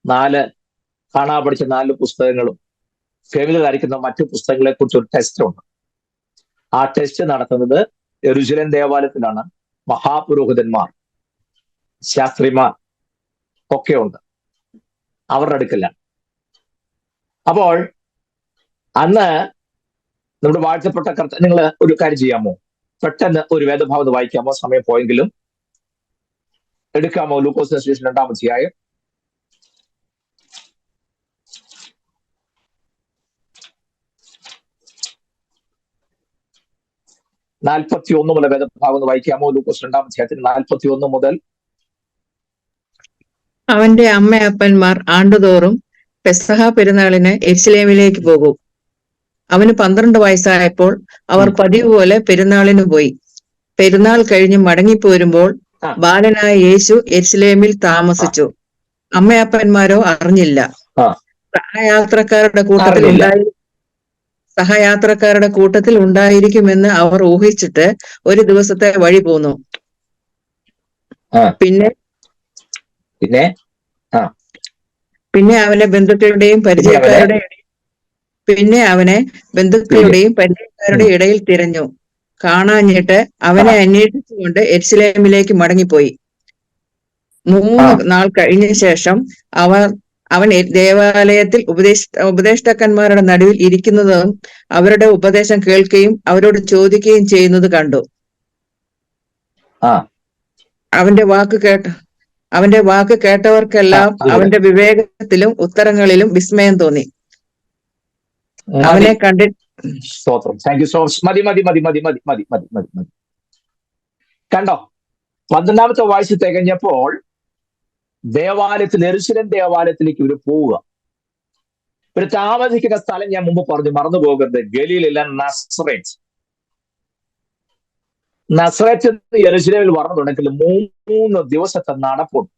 4 പുസ്തകങ്ങളും ഫെമിലിയർ ആയിരിക്കുന്ന മറ്റു പുസ്തകങ്ങളെ കുറിച്ച് ഒരു ടെസ്റ്റ് ഉണ്ട്. ആ ടെസ്റ്റ് നടത്തുന്നത് യെരൂശലേം ദേവാലയത്തിലാണ്. മഹാപുരോഹിതന്മാർ, ശാസ്ത്രിമാർ ഒക്കെ ഉണ്ട്, അവരുടെ അടുക്കലാണ്. അപ്പോൾ അന്ന് നമ്മുടെ വാഴ്ത്തപ്പെട്ട നിങ്ങൾ ഒരു കാര്യം ചെയ്യാമോ? പെട്ടെന്ന് ഒരു വേദഭാഗം വായിക്കാമോ? സമയം പോയെങ്കിലും എടുക്കാമോ? ലൂക്കോസ് സുവിശേഷം 2-ാം അധ്യായം 41 മുതൽ വേദഭാഗം വായിക്കാമോ? ലൂക്കോസ് 2-ാം അധ്യായത്തിൽ 41 മുതൽ. അവന്റെ അമ്മയപ്പന്മാർ ആണ്ടുതോറും പെസഹ പെരുന്നാളിന് യെരൂശലേമിലേക്ക് പോകും. അവന് 12 വയസ്സായപ്പോൾ അവർ പതിവ് പോലെ പെരുന്നാളിന് പോയി. പെരുന്നാൾ കഴിഞ്ഞ് മടങ്ങിപ്പോരുമ്പോൾ ബാലനായ യേശു യെരൂശലേമിൽ താമസിച്ചു. അമ്മയപ്പന്മാരോ അറിഞ്ഞില്ല. സഹയാത്രക്കാരുടെ കൂട്ടത്തിൽ ഉണ്ടായിരിക്കുമെന്ന് അവർ ഊഹിച്ചിട്ട് ഒരു ദിവസത്തെ വഴി പോന്നു. പിന്നെ അവനെ ബന്ധുക്കളുടെയും പരിചയക്കാരുടെ ഇടയിൽ തിരഞ്ഞു. കാണാഞ്ഞിട്ട് അവനെ അന്വേഷിച്ചുകൊണ്ട് യെരൂശലേമിലേക്ക് മടങ്ങിപ്പോയി. 3 നാൾ കഴിഞ്ഞ ശേഷം അവൻ ദേവാലയത്തിൽ ഉപദേഷ്ടാക്കന്മാരുടെ നടുവിൽ ഇരിക്കുന്നതും അവരുടെ ഉപദേശം കേൾക്കുകയും അവരോട് ചോദിക്കുകയും ചെയ്യുന്നത് കണ്ടു. അവന്റെ വാക്ക് കേട്ടവർക്കെല്ലാം അവന്റെ വിവേകത്തിലും ഉത്തരങ്ങളിലും വിസ്മയം തോന്നി. അവനെ കണ്ടിട്ട് കണ്ടോ? 12-ാമത്തെ വയസ്സ് തികഞ്ഞപ്പോൾ യെരൂശലേം ദേവാലയത്തിലേക്ക് ഇവര് പോവുക. ഇവര് താമസിക്കുന്ന സ്ഥലം ഞാൻ മുമ്പ് പറഞ്ഞു, മറന്നു പോകരുത്. ഗലീലയിലെ നസറേത്ത് യെരൂശലേമിൽ പറഞ്ഞിട്ടുണ്ടെങ്കിൽ 3 ദിവസത്തെ നടപ്പുണ്ട്.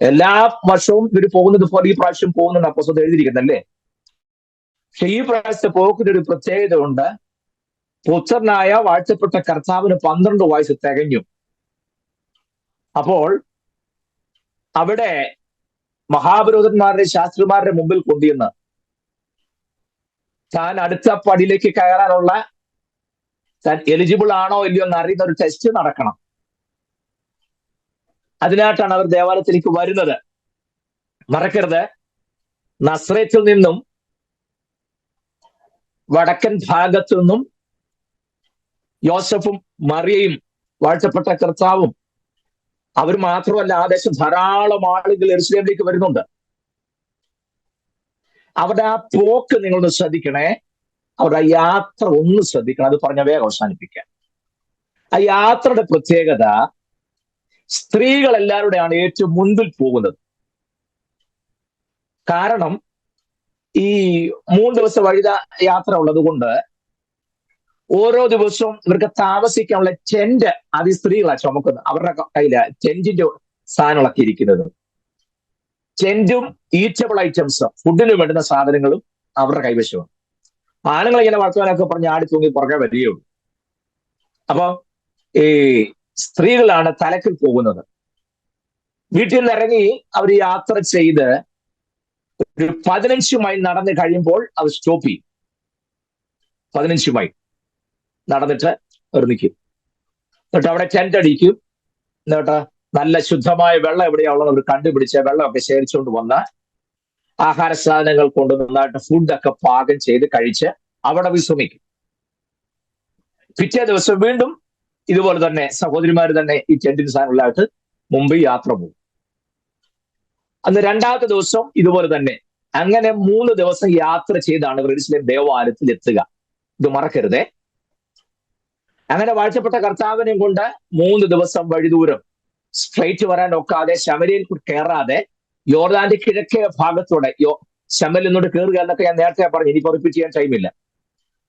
എല്ലാ വർഷവും ഇവര് പോകുന്നത് പോലെ ഈ പ്രാവശ്യം പോകുന്നുണ്ട് അപ്പോസ്തലൻ എഴുതിയിരിക്കുന്നല്ലേ. പക്ഷെ ഈ പ്രാവശ്യത്തെ പോക്കിന് ഒരു പ്രത്യേകത ഉണ്ട്. പുത്രനായ വാഴ്ത്തപ്പെട്ട കർത്താവിന് 12 വയസ്സ് തികഞ്ഞു. അപ്പോൾ അവിടെ മഹാപുരോഹിതന്മാരുടെ ശാസ്ത്രിമാരുടെ മുമ്പിൽ കൊണ്ടുവന്ന് താൻ അടുത്ത പടിയിലേക്ക് കയറാനുള്ള താൻ എലിജിബിൾ ആണോ ഇല്ലയോ എന്ന് അറിയുന്ന ഒരു ടെസ്റ്റ് നടക്കണം. അതിനായിട്ടാണ് അവർ ദേവാലയത്തിലേക്ക് വരുന്നത്. മറക്കരുത്, നസ്രേത്തിൽ നിന്നും വടക്കൻ ഭാഗത്തു നിന്നും യോസഫും മറിയയും വാഴ്ത്തപ്പെട്ട കർത്താവും അവർ മാത്രമല്ല, ആ ദേശം ധാരാളം ആളുകൾ യെരൂശലേമിലേക്ക് വരുന്നുണ്ട്. അവരുടെ ആ പോക്ക് നിങ്ങളൊന്ന് ശ്രദ്ധിക്കണേ. അവരുടെ യാത്ര ഒന്ന് ശ്രദ്ധിക്കണം. അത് പറഞ്ഞ വേഗം അവസാനിപ്പിക്കാം. ആ യാത്രയുടെ പ്രത്യേകത, സ്ത്രീകൾ എല്ലാവരുടെയാണ് ഏറ്റവും മുൻപിൽ പോകുന്നത്. കാരണം ഈ 3 ദിവസം യാത്ര ഉള്ളത് കൊണ്ട് ഓരോ ദിവസവും ഇവർക്ക് താമസിക്കാനുള്ള ടെന്റ് അത് ഈ സ്ത്രീകളാണ് ചുമക്കുന്നത്. അവരുടെ കയ്യില് ടെന്റിന്റെ സാധനങ്ങളൊക്കെ ഇരിക്കുന്നത്. ടെന്റും ഈറ്റബിൾ ഐറ്റംസ്, ഫുഡിന് വേണ്ടുന്ന സാധനങ്ങളും അവരുടെ കൈവശമാണ്. ആണുങ്ങൾ ഇങ്ങനെ വർത്തമാനമൊക്കെ പറഞ്ഞ് ആടി തൂങ്ങി പുറകെ വരികയുള്ളൂ. അപ്പൊ ഈ സ്ത്രീകളാണ് തലക്കിൽ പോകുന്നത്. വീട്ടിൽ നിന്ന് ഇറങ്ങി അവർ യാത്ര ചെയ്ത് ഒരു 15 മൈൽ നടന്ന് കഴിയുമ്പോൾ അവർ സ്റ്റോപ്പ് ചെയ്യും. 15 മൈൽ നടന്നിട്ട് അവർ നിൽക്കും. എന്നിട്ട് അവിടെ ടെന്റ് അടിക്കും. എന്നിട്ട് നല്ല ശുദ്ധമായ വെള്ളം എവിടെയാ ഉള്ളത് അവർ കണ്ടുപിടിച്ച് വെള്ളമൊക്കെ ശേഖരിച്ചുകൊണ്ട് വന്ന് ആഹാര സാധനങ്ങൾ കൊണ്ട് നന്നായിട്ട് ഫുഡൊക്കെ പാകം ചെയ്ത് കഴിച്ച് അവിടെ വിശ്രമിക്കും. പിറ്റേ ദിവസം വീണ്ടും ഇതുപോലെ തന്നെ സഹോദരിമാർ തന്നെ ഈ ടെന്റിന് സാധനങ്ങളായിട്ട് മുമ്പ് യാത്ര പോകും. അന്ന് രണ്ടാമത്തെ ദിവസം ഇതുപോലെ തന്നെ. അങ്ങനെ 3 ദിവസം യാത്ര ചെയ്താണ് യെരൂശലേം ദേവാലയത്തിൽ എത്തുക. ഇത് മറക്കരുതേ. അങ്ങനെ വാഴ്ത്തപ്പെട്ട കർത്താവിനെയും കൊണ്ട് 3 ദിവസം വഴിദൂരം സ്ട്രൈറ്റ് വരാൻ ഒക്കാതെ ശമര്യയിൽ കയറാതെ യോർദാന്റെ കിഴക്കേ ഭാഗത്തൂടെ ശമരിൽ നിന്നോട് കയറുക എന്നൊക്കെ ഞാൻ നേരത്തെ പറഞ്ഞു, ഇനി റിപ്പീറ്റ് ചെയ്യാൻ ടൈമില്ല.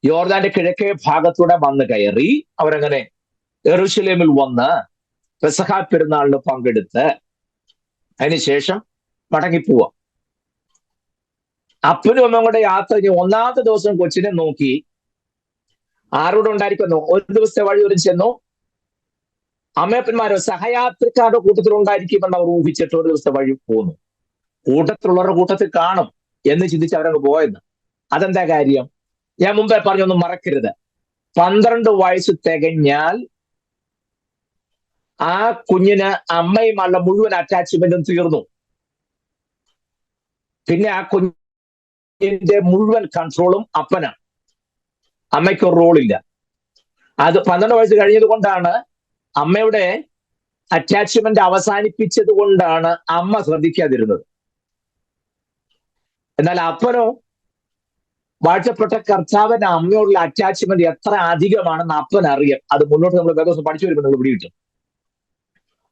യോർദാന്റെ കിഴക്കേ ഭാഗത്തൂടെ വന്ന് കയറി അവരങ്ങനെ യെരൂശലേമിൽ വന്ന് പെസഹ പെരുന്നാളിന് പങ്കെടുത്ത് അതിനുശേഷം മടങ്ങിപ്പോവാ. അപ്പനും അമ്മയും കൂടെ യാത്ര കഴിഞ്ഞ് 1-ാമത്തെ ദിവസം കൊച്ചിനെ നോക്കി ആരോടും ഉണ്ടായിരിക്കുന്നു. ഒരു ദിവസത്തെ വഴി ഒരു ചെന്നു. അമ്മയപ്പന്മാരോ സഹയാത്രക്കാരുടെ കൂട്ടത്തിലുണ്ടായിരിക്കുമെന്ന് അവർ ഊഹിച്ചിട്ട് ഒരു ദിവസത്തെ വഴി പോന്നു. കൂട്ടത്തിലുള്ളവരുടെ കൂട്ടത്തിൽ കാണും എന്ന് ചിന്തിച്ച് അവരങ്ങ് പോയെന്ന്. അതെന്താ കാര്യം? ഞാൻ മുമ്പേ പറഞ്ഞൊന്നും മറക്കരുത്. 12 വയസ്സ് തികഞ്ഞാൽ ആ കുഞ്ഞിന് അമ്മയുമുള്ള മുഴുവൻ അറ്റാച്ച്മെന്റും തീർന്നു. പിന്നെ ആ കുഞ്ഞിന്റെ മുഴുവൻ കൺട്രോളും അപ്പനാണ്. അമ്മയ്ക്ക് ഒരു റോളില്ല. അത് 12 വയസ്സ് കഴിഞ്ഞത് കൊണ്ടാണ് അമ്മയുടെ അറ്റാച്ച്മെന്റ് അവസാനിപ്പിച്ചത് കൊണ്ടാണ് അമ്മ ശ്രദ്ധിക്കാതിരുന്നത്. എന്നാൽ അപ്പനോ വാഴ്ത്തപ്പെട്ട കർത്താവിന്റെ അമ്മയോടുള്ള അറ്റാച്ച്മെന്റ് എത്ര അധികമാണെന്ന് അപ്പൻ അറിയാം. അത് മുന്നോട്ട് നമ്മൾ വേഗം പഠിച്ചു വരുമ്പോൾ നമ്മൾ ഇവിടെ കിട്ടും.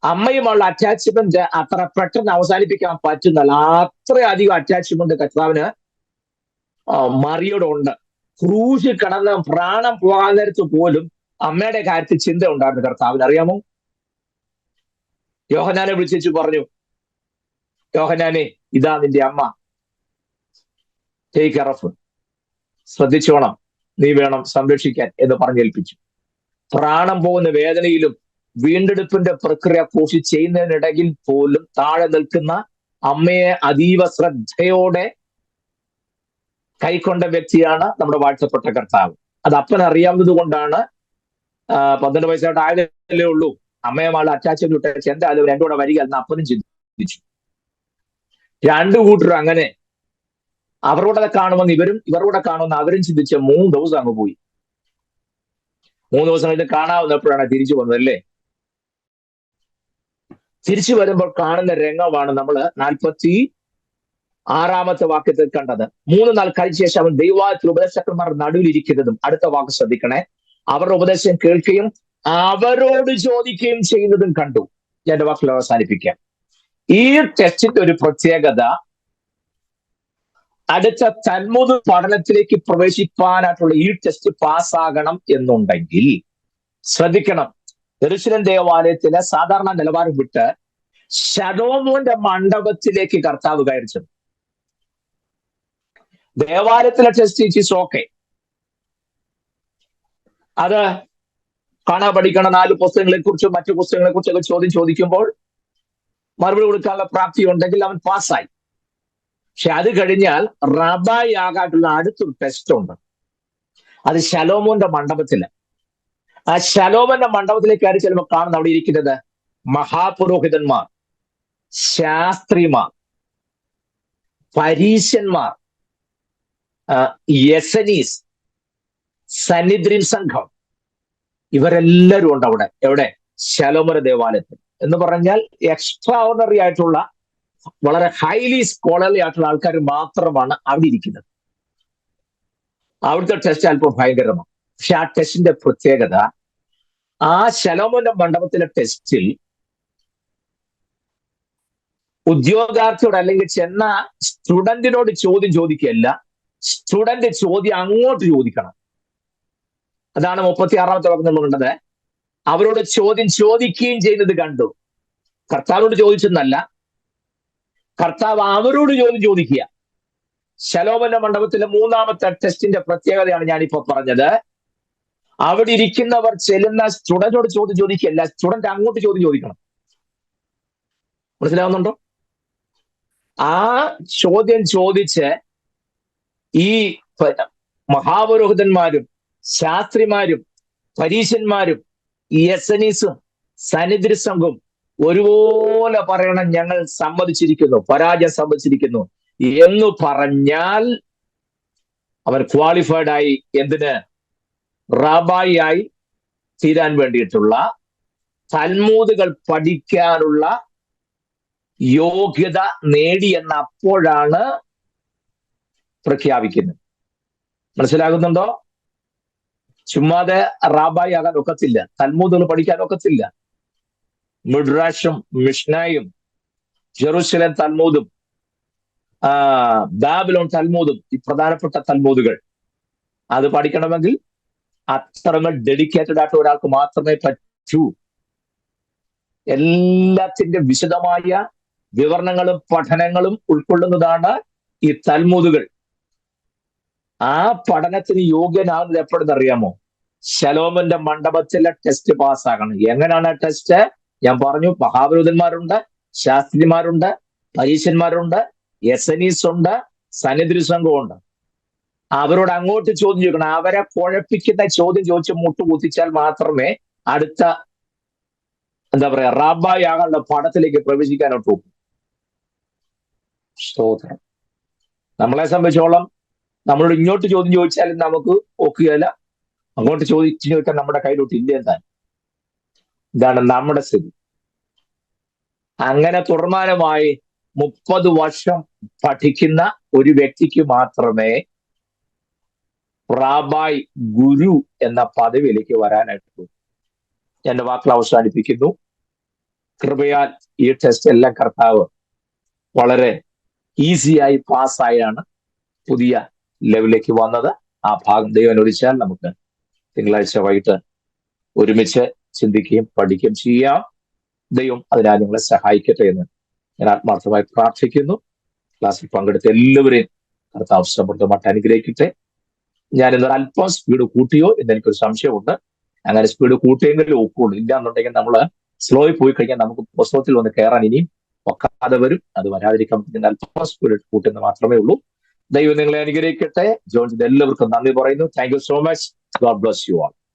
അമ്മയുമുള്ള അറ്റാച്ച്മെന്റ് അത്ര പെട്ടെന്ന് അവസാനിപ്പിക്കാൻ പറ്റുന്നല്ല. അത്രയധികം അറ്റാച്ച്മെന്റ് കർത്താവിന് മറിയോടുണ്ട്. ക്രൂശിൽ കിടന്ന് പ്രാണം പോകാൻ നേരത്ത് പോലും അമ്മയുടെ കാര്യത്തിൽ ചിന്ത ഉണ്ടായിരുന്നു കർത്താവിന്. അറിയാമോ? യോഹന്നാനെ വിളിച്ചു പറഞ്ഞു, യോഹന്നാനെ ഇതാ നിന്റെ അമ്മ, ടേക്ക് കെയർ ഓഫ്, ശ്രദ്ധിച്ചോണം, നീ വേണം സംരക്ഷിക്കാൻ എന്ന് പറഞ്ഞേൽപ്പിച്ചു. പ്രാണം പോകുന്ന വേദനയിലും വീണ്ടെടുപ്പിന്റെ പ്രക്രിയ കോശി ചെയ്യുന്നതിനിടയിൽ പോലും താഴെ നിൽക്കുന്ന അമ്മയെ അതീവ ശ്രദ്ധയോടെ കൈക്കൊണ്ട വ്യക്തിയാണ് നമ്മുടെ വാഴ്ത്തപ്പെട്ട കർത്താവ്. അത് അപ്പൻ അറിയാവുന്നത് കൊണ്ടാണ് 12 വയസ്സായിട്ട് ആയതല്ലേ ഉള്ളൂ, അമ്മയുമായുള്ള അറ്റാച്ച്മെന്റ് വിട്ടേച്ച് എന്തായാലും രണ്ടും കൂടെ വരിക എന്ന് അപ്പനും ചിന്തിച്ചു. രണ്ടു കൂട്ടരും അങ്ങനെ അവരുടെ കാണുമെന്ന് ഇവരുടെ കാണുമെന്ന് അവരും ചിന്തിച്ച് 3 ദിവസം അങ്ങ് പോയി. 3 ദിവസം കഴിഞ്ഞ് കാണാവുന്നപ്പോഴാണ് തിരിച്ചു വന്നത് അല്ലേ? തിരിച്ചു വരുമ്പോൾ കാണുന്ന രംഗമാണ് നമ്മൾ 46-ാമത്തെ വാക്യത്തിൽ കണ്ടത്. 3 നാൾ കഴിഞ്ഞ ശേഷം അവൻ ദൈവാലയത്തിൽ ഉപദേശകന്മാർ നടുവിലിരിക്കുന്നതും, അടുത്ത വാക്ക് ശ്രദ്ധിക്കണേ, അവരുടെ ഉപദേശം കേൾക്കുകയും അവരോട് ചോദിക്കുകയും ചെയ്യുന്നതും കണ്ടു. എന്റെ വാക്കിൽ അവസാനിപ്പിക്കാം. ഈ ടെസ്റ്റിന്റെ ഒരു പ്രത്യേകത, അടുത്ത തൽമുദ് പഠനത്തിലേക്ക് പ്രവേശിപ്പാനായിട്ടുള്ള ഈ ടെസ്റ്റ് പാസ്സാകണം എന്നുണ്ടെങ്കിൽ ശ്രദ്ധിക്കണം. യെരൂശലേം ദേവാലയത്തിലെ സാധാരണ നിലവാരം വിട്ട് ശലോമോന്റെ മണ്ഡപത്തിലേക്ക് കർത്താവ് കയറിച്ചത്. ദേവാലയത്തിലെ ടെസ്റ്റ് ഈസ് ഓക്കെ, അത് കാണാൻ പഠിക്കണം. 4 പുസ്തകങ്ങളെ കുറിച്ചും മറ്റു പുസ്തകങ്ങളെ കുറിച്ചൊക്കെ ചോദിക്കുമ്പോൾ മറുപടി കൊടുക്കാനുള്ള പ്രാപ്തി ഉണ്ടെങ്കിൽ അവൻ പാസ്സായി. പക്ഷെ അത് കഴിഞ്ഞാൽ റബായി ആകാട്ടുള്ള അടുത്തൊരു ടെസ്റ്റ് ഉണ്ട്. അത് ശലോമോന്റെ മണ്ഡപത്തില്. ആ ശലോമോന്റെ മണ്ഡപത്തിലേക്ക് കയറി ചെല്ലുമ്പോൾ കാണുന്ന അവിടെ ഇരിക്കുന്നത് മഹാപുരോഹിതന്മാർ, ശാസ്ത്രിമാർ, പരീശന്മാർ, യെസനീസ്, സന്നിദ്രീം സംഘം, ഇവരെല്ലാവരും ഉണ്ട് അവിടെ. എവിടെ? ശലോമോന്റെ ദേവാലയത്തിൽ. എന്ന് പറഞ്ഞാൽ എക്സ്ട്രാ ഓർഡിനറി ആയിട്ടുള്ള, വളരെ ഹൈലി സ്കോളർലി ആയിട്ടുള്ള ആൾക്കാർ മാത്രമാണ് അവിടെ ഇരിക്കുന്നത്. അവിടുത്തെ ടെസ്റ്റ് അല്പം ഭയങ്കരമാണ്. പക്ഷെ ആ ടെസ്റ്റിന്റെ പ്രത്യേകത, ആ ശലോമോന്റെ മണ്ഡപത്തിലെ ടെസ്റ്റിൽ ഉദ്യോഗാർത്ഥിയോട് അല്ലെങ്കിൽ ചെന്ന സ്റ്റുഡന്റിനോട് ചോദ്യം ചോദിക്കുകയല്ല, സ്റ്റുഡന്റ് ചോദ്യം അങ്ങോട്ട് ചോദിക്കണം. അതാണ് 36-ാമത്തെ വാക്യം കണ്ടത്. അവരോട് ചോദ്യം ചോദിക്കുകയും ചെയ്യുന്നത് കണ്ടു. കർത്താവിനോട് ചോദിച്ചെന്നല്ല, കർത്താവ് അവരോട് ചോദ്യം ചോദിക്കുക. ശലോമോന്റെ മണ്ഡപത്തിലെ മൂന്നാമത്തെ ടെസ്റ്റിന്റെ പ്രത്യേകതയാണ് ഞാനിപ്പോ പറഞ്ഞത്. അവിടെ ഇരിക്കുന്നവർ ചെല്ലുന്ന സ്റ്റുഡന്റോട് ചോദ്യം ചോദിക്കുകയല്ല, സ്റ്റുഡന്റ് അങ്ങോട്ട് ചോദ്യം ചോദിക്കണം. മനസ്സിലാവുന്നുണ്ടോ? ആ ചോദ്യം ചോദിച്ച് ഈ മഹാപുരോഹിതന്മാരും ശാസ്ത്രിമാരും പരീശന്മാരും യസനീസും സന്നിധി സംഘവും ഒരുപോലെ പറയണം, ഞങ്ങൾ സമ്മതിച്ചിരിക്കുന്നു, പരാജയം സമ്മതിച്ചിരിക്കുന്നു എന്ന് പറഞ്ഞാൽ അവൻ ക്വാളിഫൈഡ് ആയി. എന്തിന്? റാബായി ആയി തീരാൻ വേണ്ടിയിട്ടുള്ള, തൽമൂദുകൾ പഠിക്കാനുള്ള യോഗ്യത നേടിയെന്ന് അപ്പോഴാണ് പ്രഖ്യാപിക്കുന്നത്. മനസ്സിലാകുന്നുണ്ടോ? ചുമ്മാതെ റാബായി ആകാൻ ഒക്കത്തില്ല, തൽമൂദുകൾ പഠിക്കാൻ ഒക്കത്തില്ല. മിഡ്രാഷും മിഷ്നായും ജെറുസലേം തൽമൂദും ബാബിലോൺ തൽമൂദും, ഈ പ്രധാനപ്പെട്ട തൽമൂദുകൾ അത് പഠിക്കണമെങ്കിൽ അത്രമേൽ ഡെഡിക്കേറ്റഡ് ആയിട്ട് ഒരാൾക്ക് മാത്രമേ പറ്റൂ. എല്ലാത്തിന്റെ വിശദമായ വിവരണങ്ങളും പഠനങ്ങളും ഉൾക്കൊള്ളുന്നതാണ് ഈ തൽമൂദുകൾ. ആ പഠനത്തിന് യോഗ്യനാകുന്നത് എപ്പോഴെന്ന് അറിയാമോ? ശലോമോന്റെ മണ്ഡപത്തിലെ ടെസ്റ്റ് പാസ്സാകണം. എങ്ങനെയാണ് ടെസ്റ്റ്? ഞാൻ പറഞ്ഞു, മഹാപുരോഹിതന്മാരുണ്ട്, ശാസ്ത്രിമാരുണ്ട്, പരീശന്മാരുണ്ട്, യസനീസ് ഉണ്ട്, സന്നിധി സംഘമുണ്ട്. അവരോട് അങ്ങോട്ട് ചോദ്യം ചോദിക്കണം. അവരെ കുഴപ്പിക്കുന്ന ചോദ്യം ചോദിച്ച് മുട്ടുകുത്തിച്ചാൽ മാത്രമേ അടുത്ത റാബായി ആകാനുള്ള പാഠത്തിലേക്ക് പ്രവേശിക്കാനോട്ട് പോകും. സ്തോത്രം. നമ്മളെ സംബന്ധിച്ചോളം നമ്മളോട് ഇങ്ങോട്ട് ചോദ്യം ചോദിച്ചാലും നമുക്ക് ഒക്കുകയല്ല, അങ്ങോട്ട് ചോദിക്കാൻ നമ്മുടെ കയ്യിലോട്ട് ഇല്ല. എന്താണ് ഇതാണ് നമ്മുടെ സ്ഥിതി. അങ്ങനെ തുടർമാനമായി 30 വർഷം പഠിക്കുന്ന ഒരു വ്യക്തിക്ക് മാത്രമേ റാബായി, ഗുരു എന്ന പദവിയിലേക്ക് വരാനായിട്ടുള്ളൂ. എന്റെ വാക്കുകൾ അവസാനിപ്പിക്കുന്നു. കൃപയാൽ ഈ ടെസ്റ്റ് എല്ലാം കർത്താവ് വളരെ ഈസിയായി പാസ്സായാണ് പുതിയ ലെവലിലേക്ക് വന്നത്. ആ ഭാഗം ദൈവം അനുവദിച്ചാൽ നമുക്ക് തിങ്കളാഴ്ച വൈകിട്ട് ഒരുമിച്ച് ചിന്തിക്കുകയും പഠിക്കുകയും ചെയ്യാം. ദൈവം അതിനാൽ നിങ്ങളെ സഹായിക്കട്ടെ എന്ന് ഞാൻ ആത്മാർത്ഥമായി പ്രാർത്ഥിക്കുന്നു. ക്ലാസ്സിൽ പങ്കെടുത്ത എല്ലാവരെയും കർത്താവ് സമൃദ്ധമായിട്ട് അനുഗ്രഹിക്കട്ടെ. ഞാൻ ഇന്നൊരു അല്പം സ്പീഡ് കൂട്ടിയോ എന്ന് എനിക്കൊരു സംശയമുണ്ട്. അങ്ങനെ സ്പീഡ് കൂട്ടിയെങ്കിലും ഒക്കുള്ളൂ. ഇല്ല എന്നുണ്ടെങ്കിൽ നമ്മൾ സ്ലോയിൽ പോയി കഴിഞ്ഞാൽ നമുക്ക് പുസ്തകത്തിൽ വന്ന് കയറാൻ ഇനിയും ഒക്കാതെ വരും. അത് വരാതിരിക്കാൻ അല്പം സ്പീഡ് കൂട്ടുന്നത് മാത്രമേ ഉള്ളൂ. ദൈവം നിങ്ങളെ അനുഗ്രഹിക്കട്ടെ. ജോൺസിന്റെ എല്ലാവർക്കും നന്ദി പറയുന്നു. Thank you so much. God bless you all.